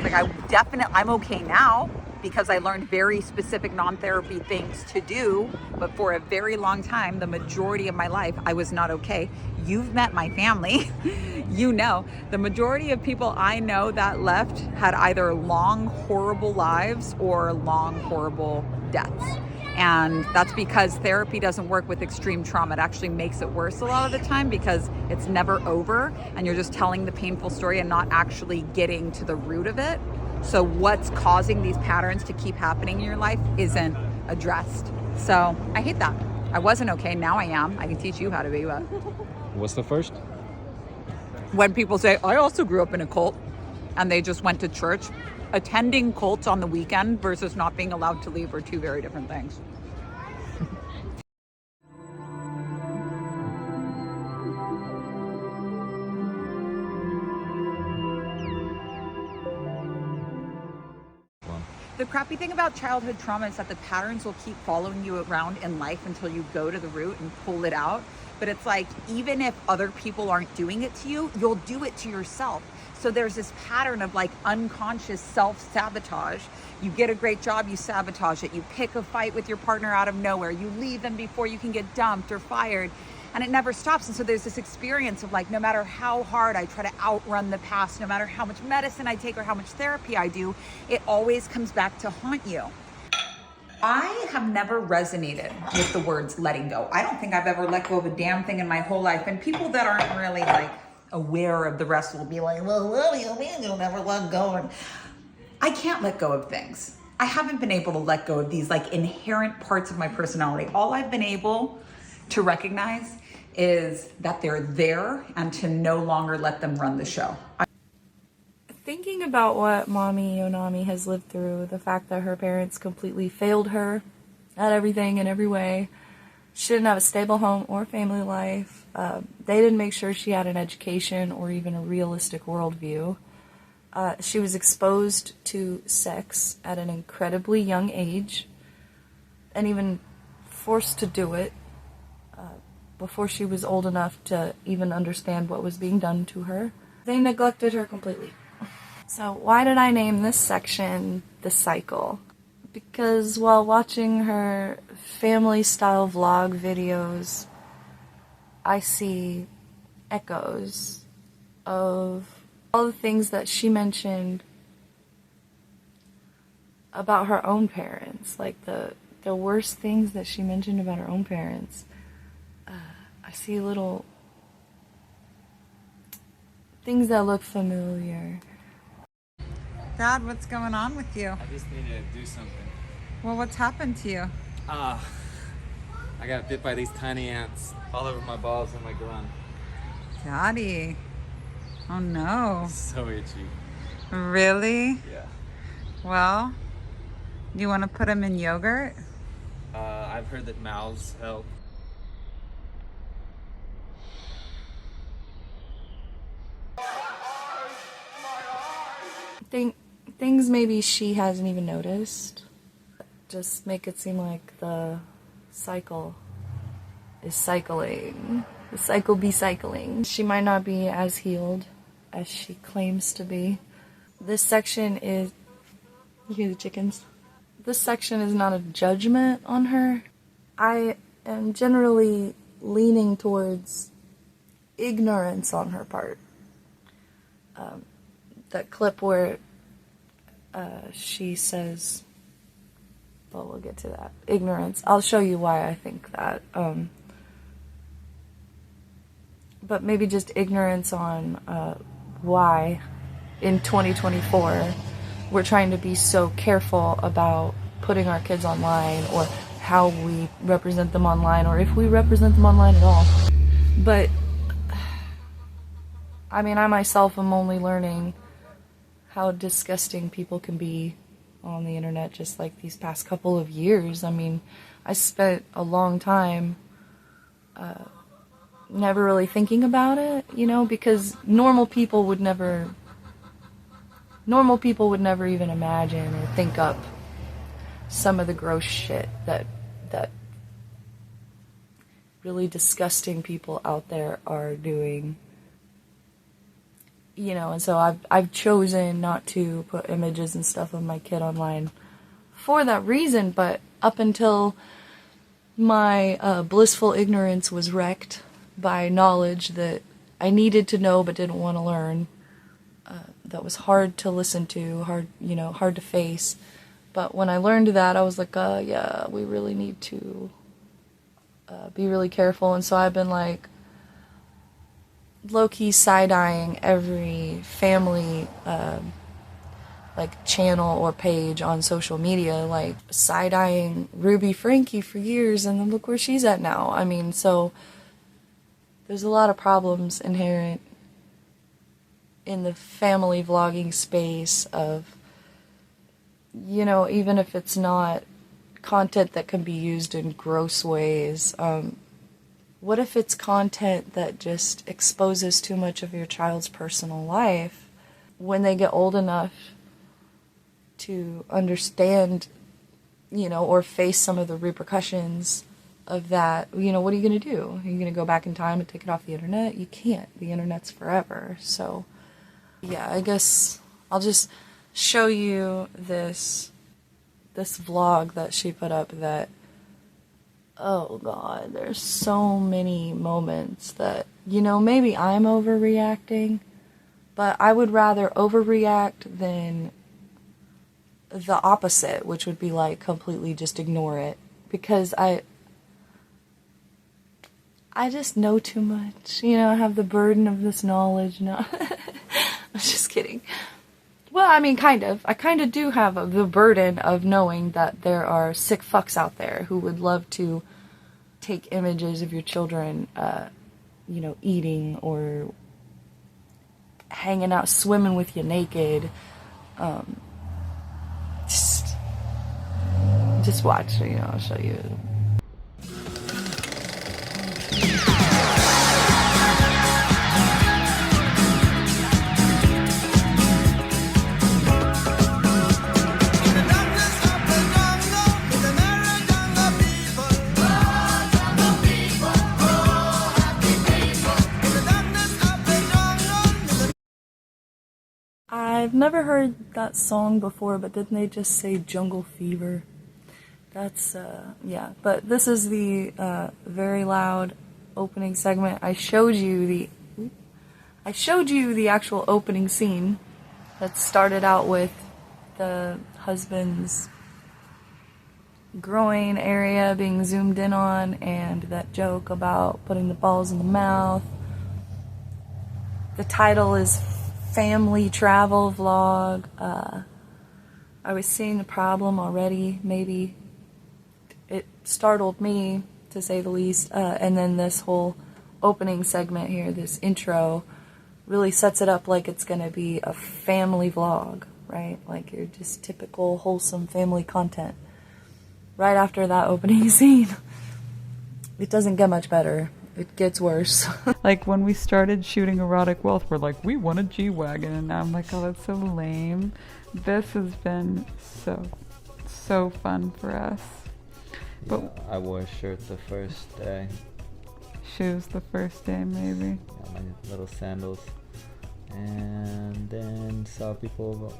Like, I'm okay now, because I learned very specific non-therapy things to do, but for a very long time, the majority of my life, I was not okay. You've met my family. You know, the majority of people I know that left had either long, horrible lives or long, horrible deaths. And that's because therapy doesn't work with extreme trauma. It actually makes it worse a lot of the time, because it's never over and you're just telling the painful story and not actually getting to the root of it. So what's causing these patterns to keep happening in your life isn't addressed. So I hate that. I wasn't okay, now I am. I can teach you how to be, but. What's the first? When people say, I also grew up in a cult, and they just went to church, attending cults on the weekend versus not being allowed to leave are 2 very different things. The crappy thing about childhood trauma is that the patterns will keep following you around in life until you go to the root and pull it out. But it's like, even if other people aren't doing it to you, you'll do it to yourself. So there's this pattern of like unconscious self-sabotage. You get a great job, you sabotage it. You pick a fight with your partner out of nowhere. You leave them before you can get dumped or fired. And it never stops. And so there's this experience of like, no matter how hard I try to outrun the past, no matter how much medicine I take or how much therapy I do, it always comes back to haunt you. I have never resonated with the words letting go. I don't think I've ever let go of a damn thing in my whole life. And people that aren't really like aware of the rest will be like, well, what do you mean you'll never let go? And I can't let go of things. I haven't been able to let go of these like inherent parts of my personality. All I've been able to recognize is that they're there and to no longer let them run the show. Thinking about what Mami Onami has lived through, the fact that her parents completely failed her at everything in every way. She didn't have a stable home or family life. They didn't make sure she had an education or even a realistic worldview. She was exposed to sex at an incredibly young age and even forced to do it before she was old enough to even understand what was being done to her. They neglected her completely. So why did I name this section The Cycle? Because while watching her family-style vlog videos, I see echoes of all the things that she mentioned about her own parents, like the worst things that she mentioned about her own parents. I see little things that look familiar. Dad, what's going on with you? I just need to do something. Well, what's happened to you? I got bit by these tiny ants all over my balls and my gland. Daddy. Oh no. So itchy. Really? Yeah. Well, you want to put them in yogurt? I've heard that mouths help. Things maybe she hasn't even noticed. Just make it seem like the cycle is cycling. The cycle be cycling. She might not be as healed as she claims to be. This section is... You hear the chickens? This section is not a judgment on her. I am generally leaning towards ignorance on her part. That clip where she says, well, we'll get to that. Ignorance. I'll show you why I think that. But maybe just ignorance on why in 2024 we're trying to be so careful about putting our kids online, or how we represent them online, or if we represent them online at all. But I mean, I myself am only learning how disgusting people can be on the internet just like these past couple of years. I mean, I spent a long time never really thinking about it, you know, because normal people would never even imagine or think up some of the gross shit that really disgusting people out there are doing. You know, and so I've chosen not to put images and stuff of my kid online for that reason, but up until my blissful ignorance was wrecked by knowledge that I needed to know but didn't want to learn, that was hard to listen to, hard to face. But when I learned that, I was like, yeah, we really need to be really careful. And so I've been like low-key side-eyeing every family like channel or page on social media, like side-eyeing Ruby Frankie for years, and then look where she's at now. I mean, so there's a lot of problems inherent in the family vlogging space of, you know, even if it's not content that can be used in gross ways, what if it's content that just exposes too much of your child's personal life? When they get old enough to understand, you know, or face some of the repercussions of that, you know, what are you going to do? Are you going to go back in time and take it off the internet? You can't. The internet's forever. So, yeah, I guess I'll just show you this vlog that she put up that, oh God, there's so many moments that, you know, maybe I'm overreacting, but I would rather overreact than the opposite, which would be like completely just ignore it, because I just know too much. You know, I have the burden of this knowledge. No, I'm just kidding. Well, I mean, kind of. I kind of do have the burden of knowing that there are sick fucks out there who would love to take images of your children, you know, eating or hanging out, swimming with you naked. Just watch, you know, I'll show you. I've never heard that song before, but didn't they just say Jungle Fever? That's, yeah. But this is the very loud opening segment. I showed you the actual opening scene that started out with the husband's groin area being zoomed in on, and that joke about putting the balls in the mouth. The title is Family Travel Vlog. I was seeing the problem already, maybe. It startled me, to say the least, and then this whole opening segment here, this intro, really sets it up like it's going to be a family vlog, right? Like your just typical wholesome family content. Right after that opening scene, it doesn't get much better. It gets worse. Like when we started shooting Erotic Wealth, we're like, we want a G-Wagon, and now I'm like, oh, that's so lame. This has been so fun for us. But yeah, I wore a shirt the first day. Shoes the first day, maybe. Yeah, my little sandals. And then saw people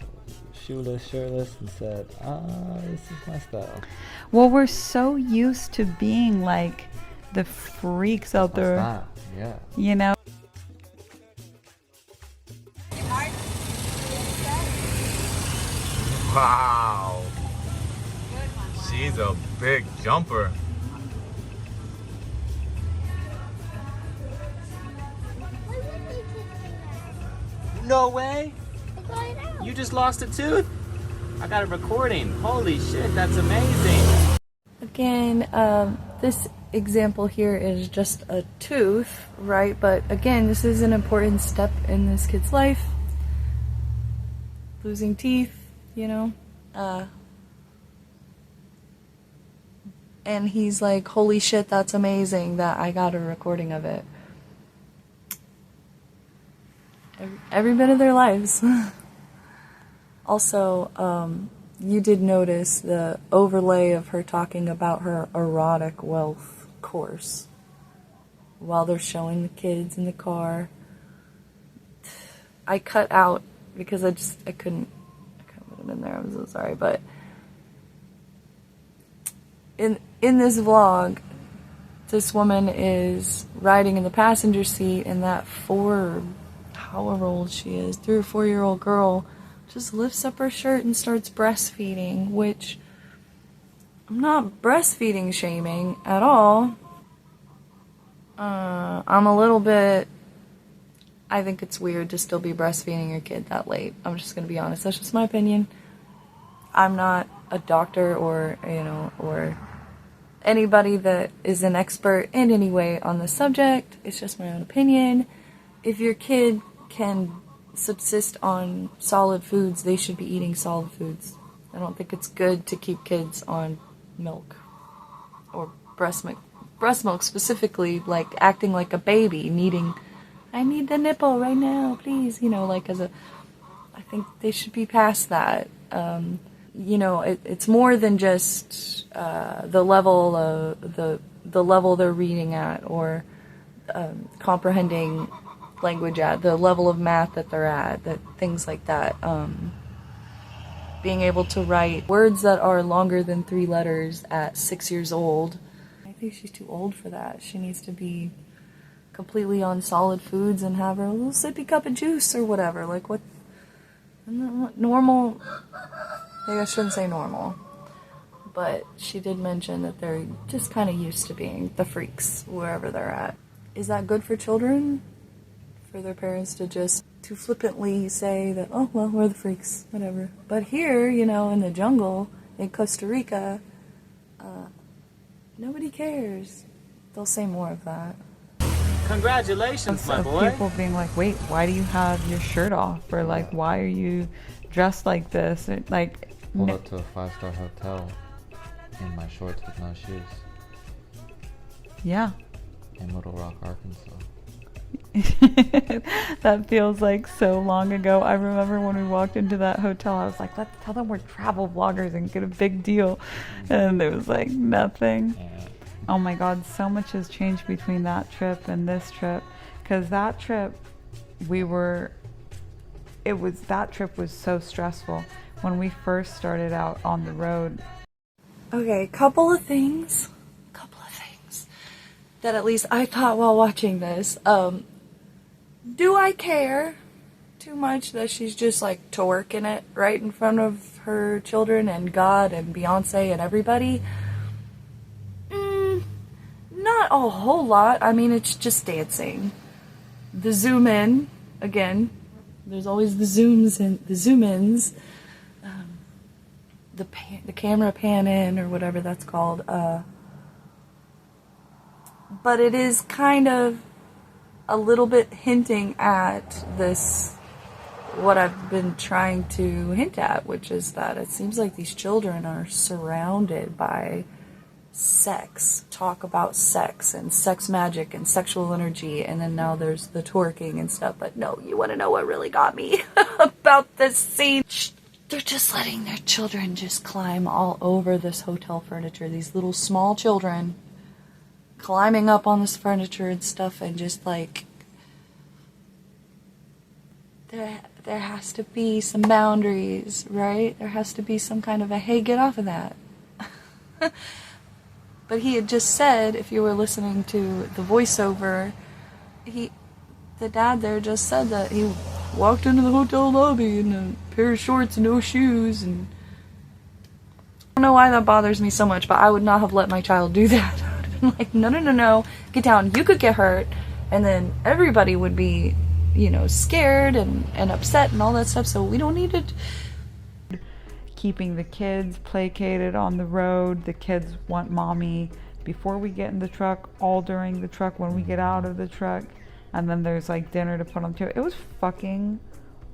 shoeless, shirtless, and said, this is my style. Well, we're so used to being like the freaks out there. Yeah. You know? Wow. She's a big jumper. No way. You just lost a tooth? I got a recording. Holy shit, that's amazing. Again, this example here is just a tooth, right? But again, this is an important step in this kid's life. Losing teeth, you know. And he's like, holy shit, that's amazing that I got a recording of it. Every bit of their lives. Also, you did notice the overlay of her talking about her erotic wealth course while they're showing the kids in the car. I cut out because I couldn't put it in there. I'm so sorry, but in this vlog, this woman is riding in the passenger seat, and that however old she is, 3 or 4 year old girl just lifts up her shirt and starts breastfeeding, which I'm not breastfeeding shaming at all. I'm a little bit, I think it's weird to still be breastfeeding your kid that late. I'm just gonna be honest, that's just my opinion. I'm not a doctor or, you know, or anybody that is an expert in any way on the subject. It's just my own opinion. If your kid can subsist on solid foods, they should be eating solid foods. I don't think it's good to keep kids on milk or breast milk specifically, like acting like a baby, I need the nipple right now, please, you know, like I think they should be past that. You know, it's more than just the level of the level they're reading at, or comprehending language at, the level of math that they're at, that things like that. Being able to write words that are longer than 3 letters at 6 years old. I think she's too old for that. She needs to be completely on solid foods and have her little sippy cup of juice or whatever. Like what normal Maybe I shouldn't say normal. But she did mention that they're just kind of used to being the freaks wherever they're at. Is that good for children? For their parents to just too flippantly say that, oh, well, we're the freaks, whatever. But here, you know, in the jungle, in Costa Rica, nobody cares. They'll say more of that. Congratulations, my boy. People being like, wait, why do you have your shirt off? Or like, why are you dressed like this? Or, like, Pulled up to a 5-star hotel in my shorts with no shoes. Yeah. In Little Rock, Arkansas. That feels like so long ago. I remember when we walked into that hotel, I was like, let's tell them we're travel vloggers and get a big deal. And there was like nothing. Oh my God, so much has changed between that trip and this trip. Because that trip, that trip was so stressful. When we first started out on the road. Okay, couple of things that at least I thought while watching this. Do I care too much that she's just like twerking it right in front of her children and God and Beyonce and everybody? Not a whole lot. I mean, it's just dancing. The zoom in, again, there's always the zooms and the zoom ins. The camera pan in or whatever that's called. But it is kind of a little bit hinting at this, what I've been trying to hint at, which is that it seems like these children are surrounded by sex, talk about sex and sex magic and sexual energy, and then now there's the twerking and stuff. But no, you want to know what really got me about this scene? They're just letting their children just climb all over this hotel furniture, these little small children climbing up on this furniture and stuff, and just like, there has to be some boundaries, right? There has to be some kind of a, hey, get off of that. But he had just said, if you were listening to the voiceover, the dad there just said that he walked into the hotel lobby in a pair of shorts and no shoes, and I don't know why that bothers me so much, but I would not have let my child do that. I would have been like, no, get down, you could get hurt, and then everybody would be, you know, scared and upset and all that stuff, so we don't need it. Keeping the kids placated on the road. The kids want mommy before we get in the truck, all during the truck, when we get out of the truck, and then there's like dinner to put on too. It was fucking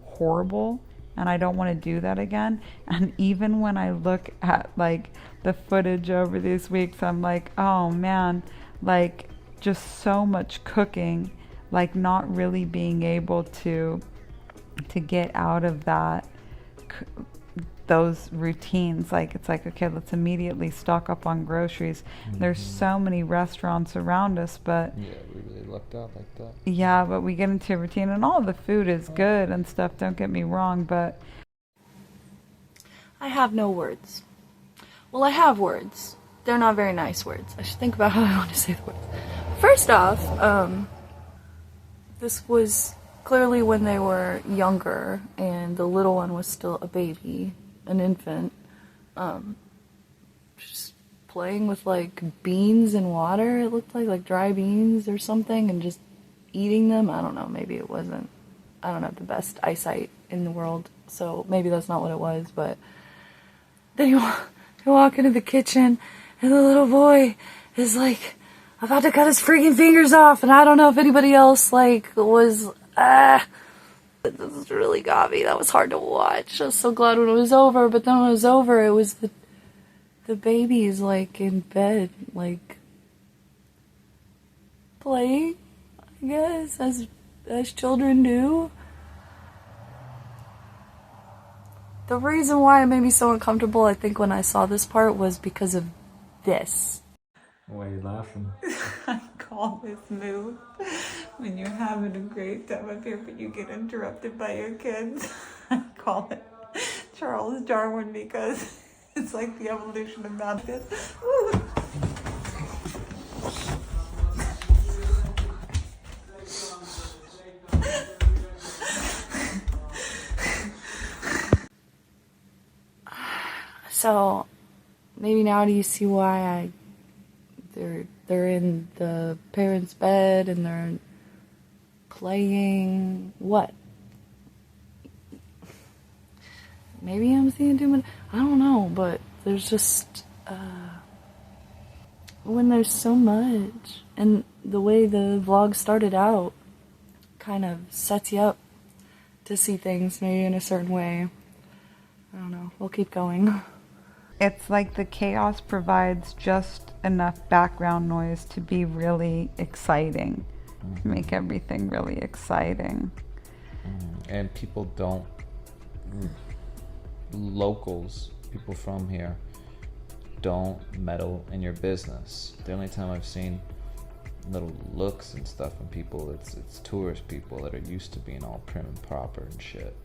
horrible, and I don't want to do that again. And even when I look at like the footage over these weeks, I'm like, oh man, like just so much cooking, like not really being able to get out of that, those routines. Like it's like, okay, let's immediately stock up on groceries. There's so many restaurants around us, but yeah, we really lucked out like that. Yeah, but we get into a routine, and all the food is good and stuff, don't get me wrong, but I have no words. Well, I have words. They're not very nice words. I should think about how I want to say the words. First off, this was clearly when they were younger and the little one was still a baby, an infant, just playing with like beans and water, it looked like dry beans or something, and just eating them. I don't know, maybe it wasn't, I don't have the best eyesight in the world, so maybe that's not what it was. But then you walk into the kitchen and the little boy is like about to cut his freaking fingers off, and I don't know if anybody else like was this really got me. That was hard to watch. I was so glad when it was over, but then when it was over, it was the baby's like in bed, like playing, I guess, as children do. The reason why it made me so uncomfortable, I think, when I saw this part was because of this. Why are you laughing? I call this move when you're having a great time up here, but you get interrupted by your kids. I call it Charles Darwin because it's like the evolution of madness. So maybe now do you see why they're in the parents' bed and they're playing what? Maybe I'm seeing too much. I don't know, but there's just when there's so much, and the way the vlog started out kind of sets you up to see things maybe in a certain way. I don't know. We'll keep going. It's like the chaos provides just enough background noise to be really exciting, to make everything really exciting. And people don't, locals, people from here, don't meddle in your business. The only time I've seen little looks and stuff from people, it's tourist people that are used to being all prim and proper and shit.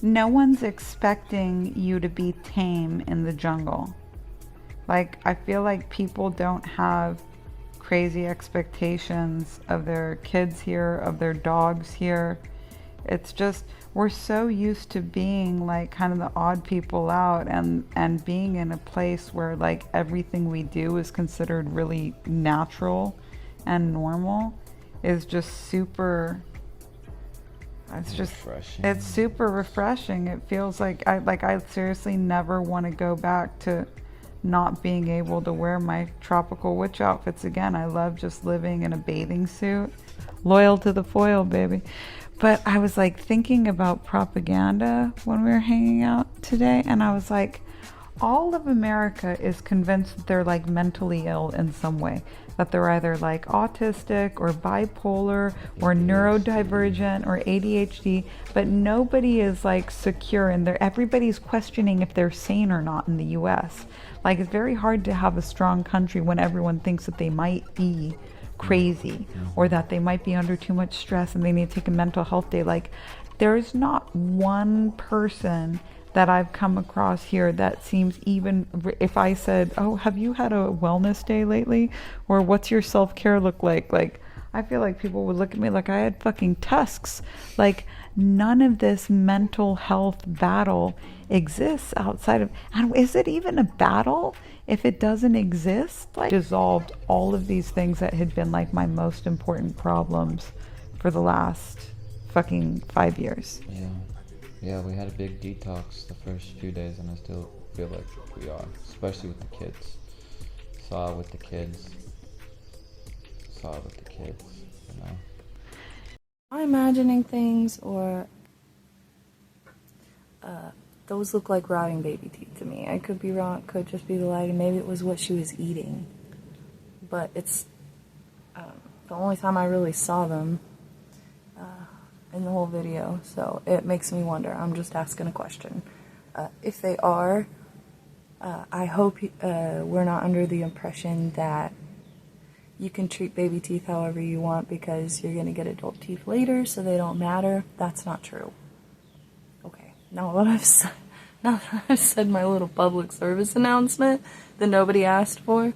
No one's expecting you to be tame in the jungle. Like, I feel like people don't have crazy expectations of their kids here, of their dogs here. It's just, we're so used to being like kind of the odd people out, and being in a place where like everything we do is considered really natural and normal is just super, it's just refreshing. It's super refreshing. It feels like I seriously never want to go back to not being able to wear my tropical witch outfits again. I love just living in a bathing suit. Loyal to the foil, baby. But I was like thinking about propaganda when we were hanging out today, and I was like, all of America is convinced that they're like mentally ill in some way, that they're either like autistic or bipolar or neurodivergent or ADHD, but nobody is like secure, and everybody's questioning if they're sane or not in the US. Like, it's very hard to have a strong country when everyone thinks that they might be crazy or that they might be under too much stress and they need to take a mental health day. Like, there's not one person that I've come across here that seems, even if I said, oh, have you had a wellness day lately? Or what's your self-care look like? Like, I feel like people would look at me like I had fucking tusks. Like, none of this mental health battle exists outside of, and is it even a battle if it doesn't exist? Like, dissolved all of these things that had been like my most important problems for the last fucking 5 years. Yeah, we had a big detox the first few days, and I still feel like we are, especially with the kids. Saw it with the kids, you know. I'm imagining things, or those look like rotting baby teeth to me. I could be wrong, it could just be the lighting. Maybe it was what she was eating. But it's the only time I really saw them in the whole video, so it makes me wonder. I'm just asking a question. If they are, I hope we're not under the impression that you can treat baby teeth however you want because you're going to get adult teeth later, so they don't matter. That's not true. Okay, now that I've said my little public service announcement that nobody asked for,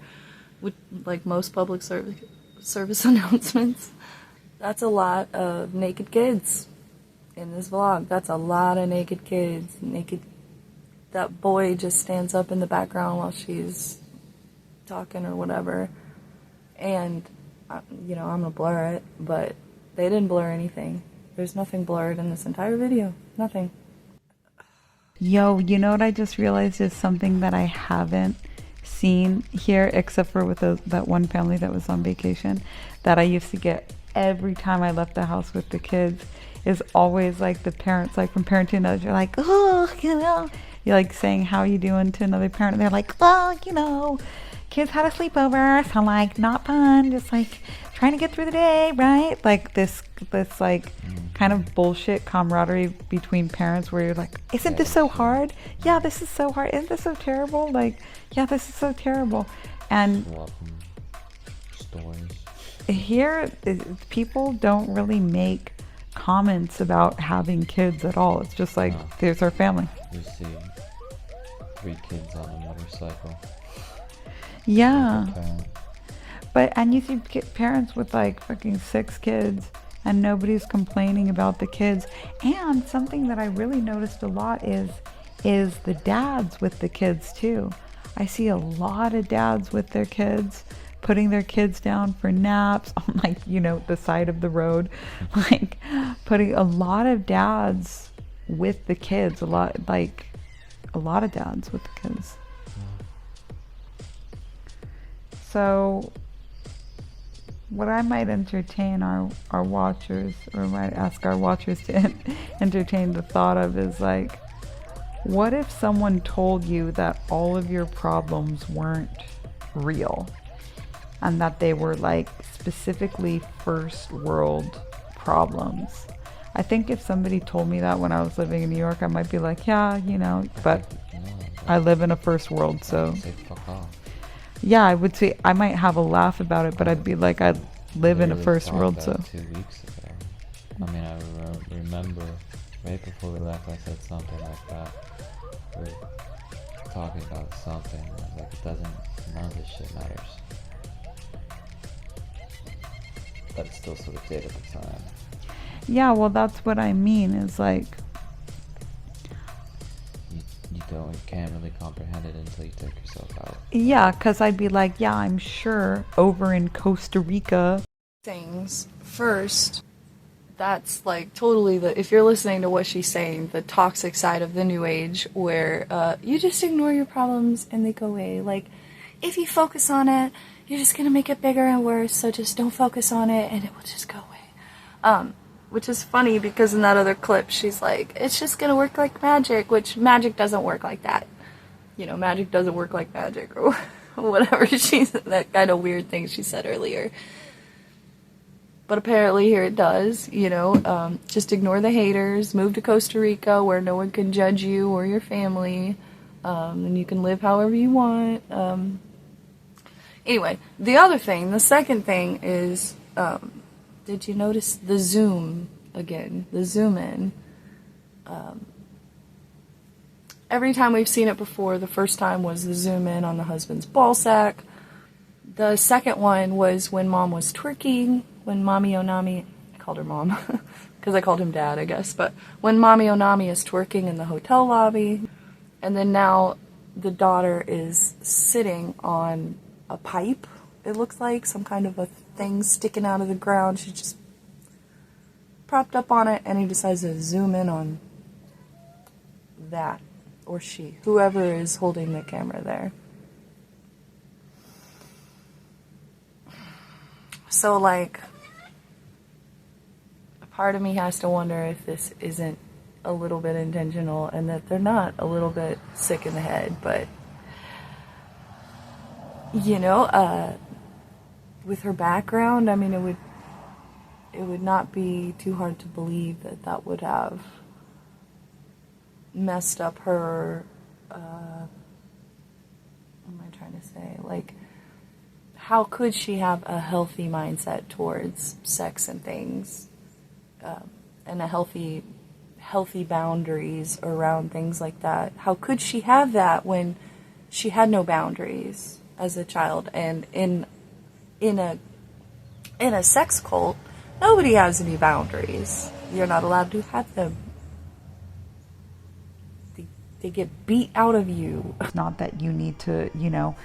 like most public service announcements, that's a lot of naked kids in this vlog. That's a lot of naked kids. That boy just stands up in the background while she's talking or whatever. And, you know, I'm gonna blur it, but they didn't blur anything. There's nothing blurred in this entire video. Nothing. Yo, you know what I just realized is something that I haven't seen here, except for with that one family that was on vacation, that I used to get every time I left the house with the kids, is always like the parents, like from parent to another, you're like, oh, you know, you're like saying how you doing to another parent, and they're like, oh, you know, kids had a sleepover, so like not fun, just like trying to get through the day, right? Like this like kind of bullshit camaraderie between parents where you're like, isn't this so hard? Yeah, this is so hard. Isn't this so terrible? Like, yeah, this is so terrible. And stories. Here, people don't really make comments about having kids at all. It's just like, there's our family. You see 3 kids on a motorcycle. Yeah. And you see parents with like fucking 6 kids, and nobody's complaining about the kids. And something that I really noticed a lot is is the dads with the kids too. I see a lot of dads with their kids, putting their kids down for naps on, like, you know, the side of the road, like putting a lot of dads with the kids, a lot of dads with the kids. So what I might entertain our watchers, or might ask our watchers to entertain the thought of, is like, what if someone told you that all of your problems weren't real and that they were like specifically first world problems? I think if somebody told me that when I was living in New York, I might be like, yeah, you know, but I live in a first world, so yeah, I would say, I might have a laugh about it, but I'd be like, I live in a first world, so. 2 weeks ago. I mean, I remember right before we left, I said something like that. We were talking about something. I was like, none of this shit matters. But it still sort of did at the time. Yeah, well, that's what I mean, is like, you can't really comprehend it until you take yourself out. yeah, because I'd be like, yeah, I'm sure over in Costa Rica. Things first, that's like totally if you're listening to what she's saying, the toxic side of the new age, where you just ignore your problems and they go away. Like, if you focus on it, you're just gonna make it bigger and worse, so just don't focus on it and it will just go away. Which is funny, because in that other clip she's like, it's just gonna work like magic, which magic doesn't work like that. You know, magic doesn't work like magic, or whatever that kind of weird thing she said earlier. But apparently here it does, you know. Just ignore the haters, move to Costa Rica where no one can judge you or your family, and you can live however you want. Anyway, the second thing is, did you notice the zoom again? The zoom in. Every time we've seen it before, the first time was the zoom in on the husband's ball sack. The second one was when mom was twerking, when Mami Onami, I called her mom, because I called him dad, I guess, but when Mami Onami is twerking in the hotel lobby. And then now the daughter is sitting on a pipe, it looks like, some kind of a thing sticking out of the ground. She's just propped up on it, and he decides to zoom in on that, or she, whoever is holding the camera there. So, like, a part of me has to wonder if this isn't a little bit intentional, and that they're not a little bit sick in the head. But, you know, with her background, I mean, it would not be too hard to believe that that would have messed up her, what am I trying to say? Like, how could she have a healthy mindset towards sex and things, and a healthy boundaries around things like that? How could she have that when she had no boundaries as a child? And in a sex cult, nobody has any boundaries. You're not allowed to have them. They get beat out of you. It's not that you need to, you know,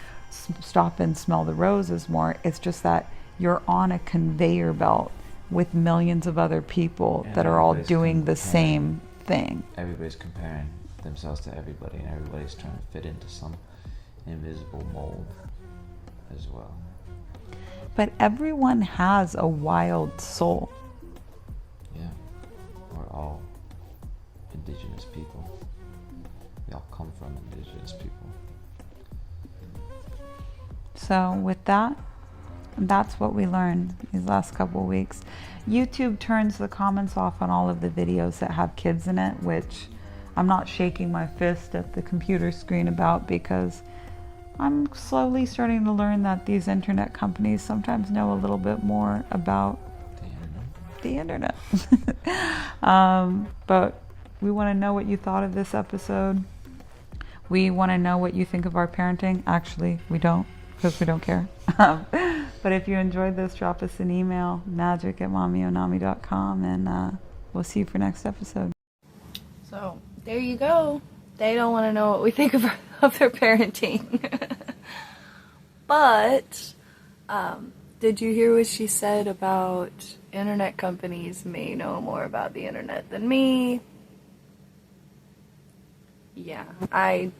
stop and smell the roses more. It's just that you're on a conveyor belt with millions of other people that are all doing the same thing. Everybody's comparing themselves to everybody, and everybody's trying to fit into some invisible mold as well. But everyone has a wild soul. Yeah, we're all indigenous people. We all come from indigenous people. So with that, that's what we learned these last couple of weeks. YouTube turns the comments off on all of the videos that have kids in it, which I'm not shaking my fist at the computer screen about, because I'm slowly starting to learn that these internet companies sometimes know a little bit more about the internet. But we want to know what you thought of this episode. We want to know what you think of our parenting. Actually, we don't, because we don't care. But if you enjoyed this, drop us an email, magic@mamionami.com, and we'll see you for next episode. So, there you go. They don't want to know what we think of their parenting. But, did you hear what she said about internet companies may know more about the internet than me? Yeah, I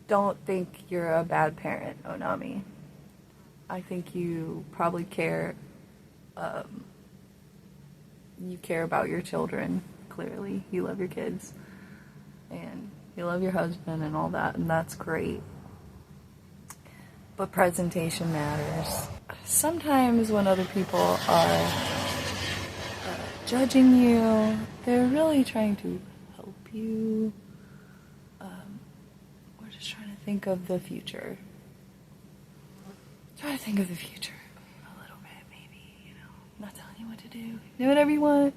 don't think you're a bad parent, Onami. I think you probably care, you care about your children, clearly. You love your kids, and you love your husband and all that, and that's great. But presentation matters. Sometimes when other people are judging you, they're really trying to help you. We're just trying to think of the future. Try to think of the future a little bit, maybe, you know. I'm not telling you what to do. Do whatever you want.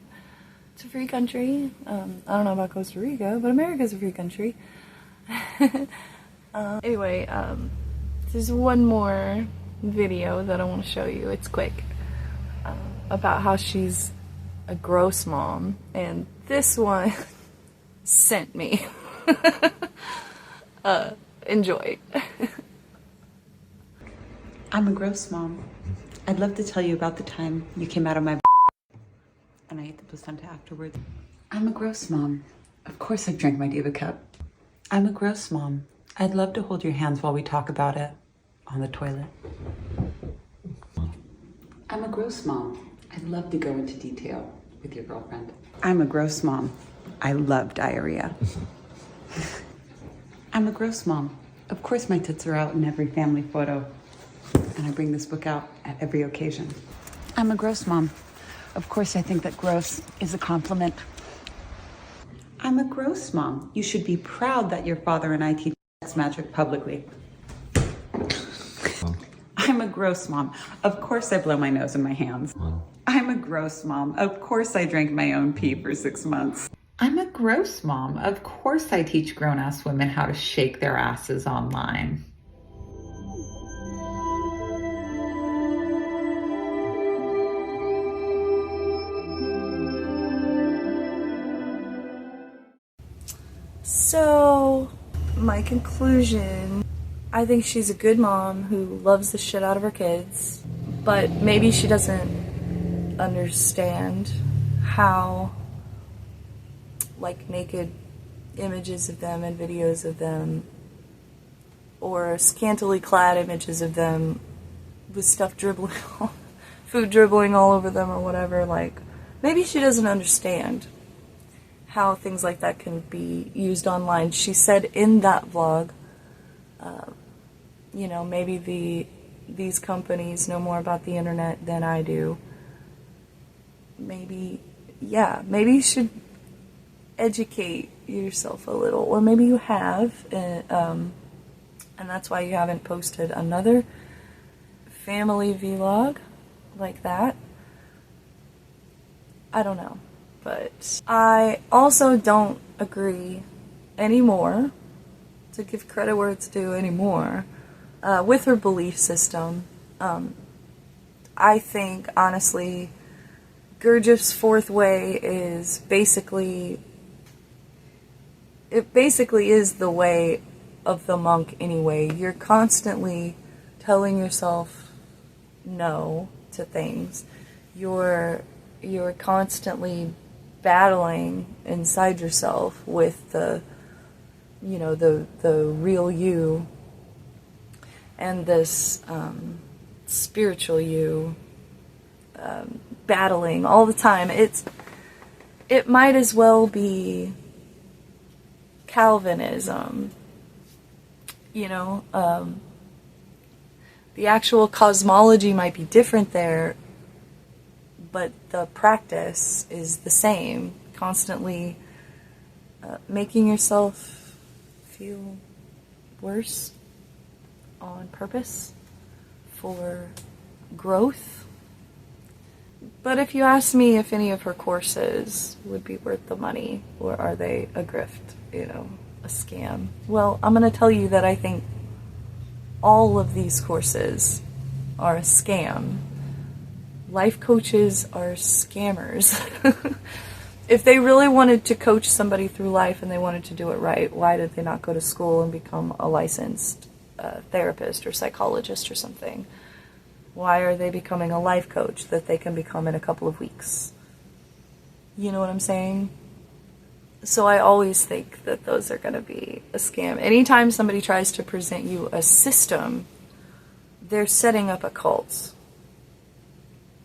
It's a free country. I don't know about Costa Rica, but America's a free country. Anyway, there's one more video that I want to show you. It's quick. About how she's a gross mom. And this one sent me. Enjoy. I'm a gross mom. I'd love to tell you about the time you came out of my and I ate the placenta afterwards. I'm a gross mom. Of course I drank my Diva cup. I'm a gross mom. I'd love to hold your hands while we talk about it on the toilet. I'm a gross mom. I'd love to go into detail with your girlfriend. I'm a gross mom. I love diarrhea. I'm a gross mom. Of course my tits are out in every family photo, and I bring this book out at every occasion. I'm a gross mom. Of course I think that gross is a compliment. I'm a gross mom. You should be proud that your father and I teach sex magic publicly. I'm a gross mom. Of course I blow my nose in my hands. I'm a gross mom. Of course I drank my own pee for 6 months. I'm a gross mom. Of course I teach grown-ass women how to shake their asses online. So, my conclusion, I think she's a good mom who loves the shit out of her kids, but maybe she doesn't understand how, like, naked images of them and videos of them, or scantily clad images of them with stuff dribbling, food dribbling all over them or whatever, like, maybe she doesn't understand how things like that can be used online. She said in that vlog, you know, maybe these companies know more about the internet than I do. Maybe, yeah, maybe you should educate yourself a little, or maybe you have, and that's why you haven't posted another family vlog like that. I don't know. But I also don't agree anymore, to give credit where it's due anymore, with her belief system. I think, honestly, Gurdjieff's fourth way is basically is the way of the monk anyway. You're constantly telling yourself no to things. You're constantly battling inside yourself with the real you and this spiritual you, battling all the time. It might as well be Calvinism, you know. The actual cosmology might be different there, but the practice is the same. Constantly making yourself feel worse on purpose for growth. But if you ask me if any of her courses would be worth the money, or are they a grift, you know, a scam, well, I'm going to tell you that I think all of these courses are a scam. Life coaches are scammers. If they really wanted to coach somebody through life and they wanted to do it right, why did they not go to school and become a licensed therapist or psychologist or something? Why are they becoming a life coach that they can become in a couple of weeks? You know what I'm saying? So I always think that those are going to be a scam. Anytime somebody tries to present you a system, they're setting up a cult.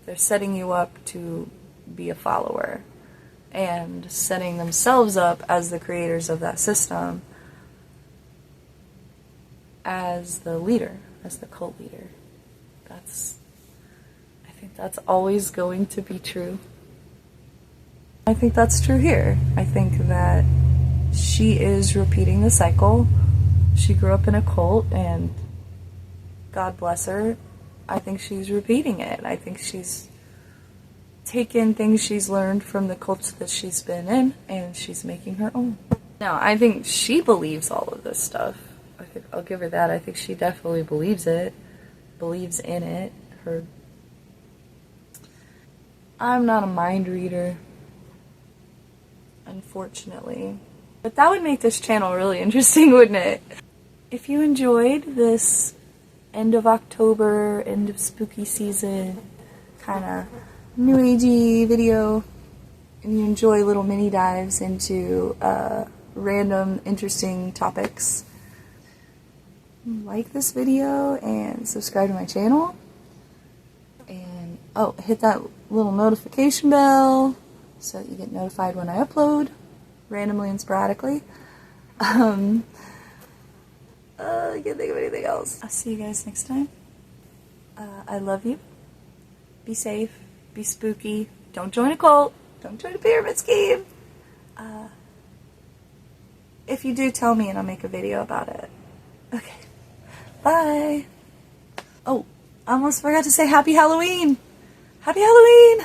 They're setting you up to be a follower and setting themselves up as the creators of that system, as the leader, as the cult leader. I think that's always going to be true. I think that's true here. I think that she is repeating the cycle. She grew up in a cult, and God bless her, I think she's repeating it. I think she's taken things she's learned from the cults that she's been in, and she's making her own. Now, I think she believes all of this stuff. I'll give her that. I think she definitely believes it, believes in it. I'm not a mind reader, unfortunately. But that would make this channel really interesting, wouldn't it? If you enjoyed this end of October, end of spooky season, kind of new agey video, and you enjoy little mini dives into random interesting topics, like this video and subscribe to my channel. And hit that little notification bell so that you get notified when I upload randomly and sporadically. I can't think of anything else. I'll see you guys next time. I love you. Be safe. Be spooky. Don't join a cult. Don't join a pyramid scheme. If you do, tell me and I'll make a video about it. Okay. Bye. Oh, I almost forgot to say Happy Halloween. Happy Halloween.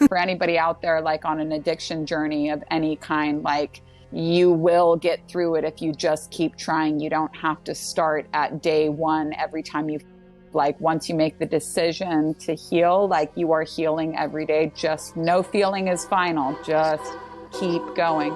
For anybody out there, like on an addiction journey of any kind, like, you will get through it if you just keep trying. You don't have to start at day one every time you, like, once you make the decision to heal, like, you are healing every day. Just no feeling is final. Just keep going.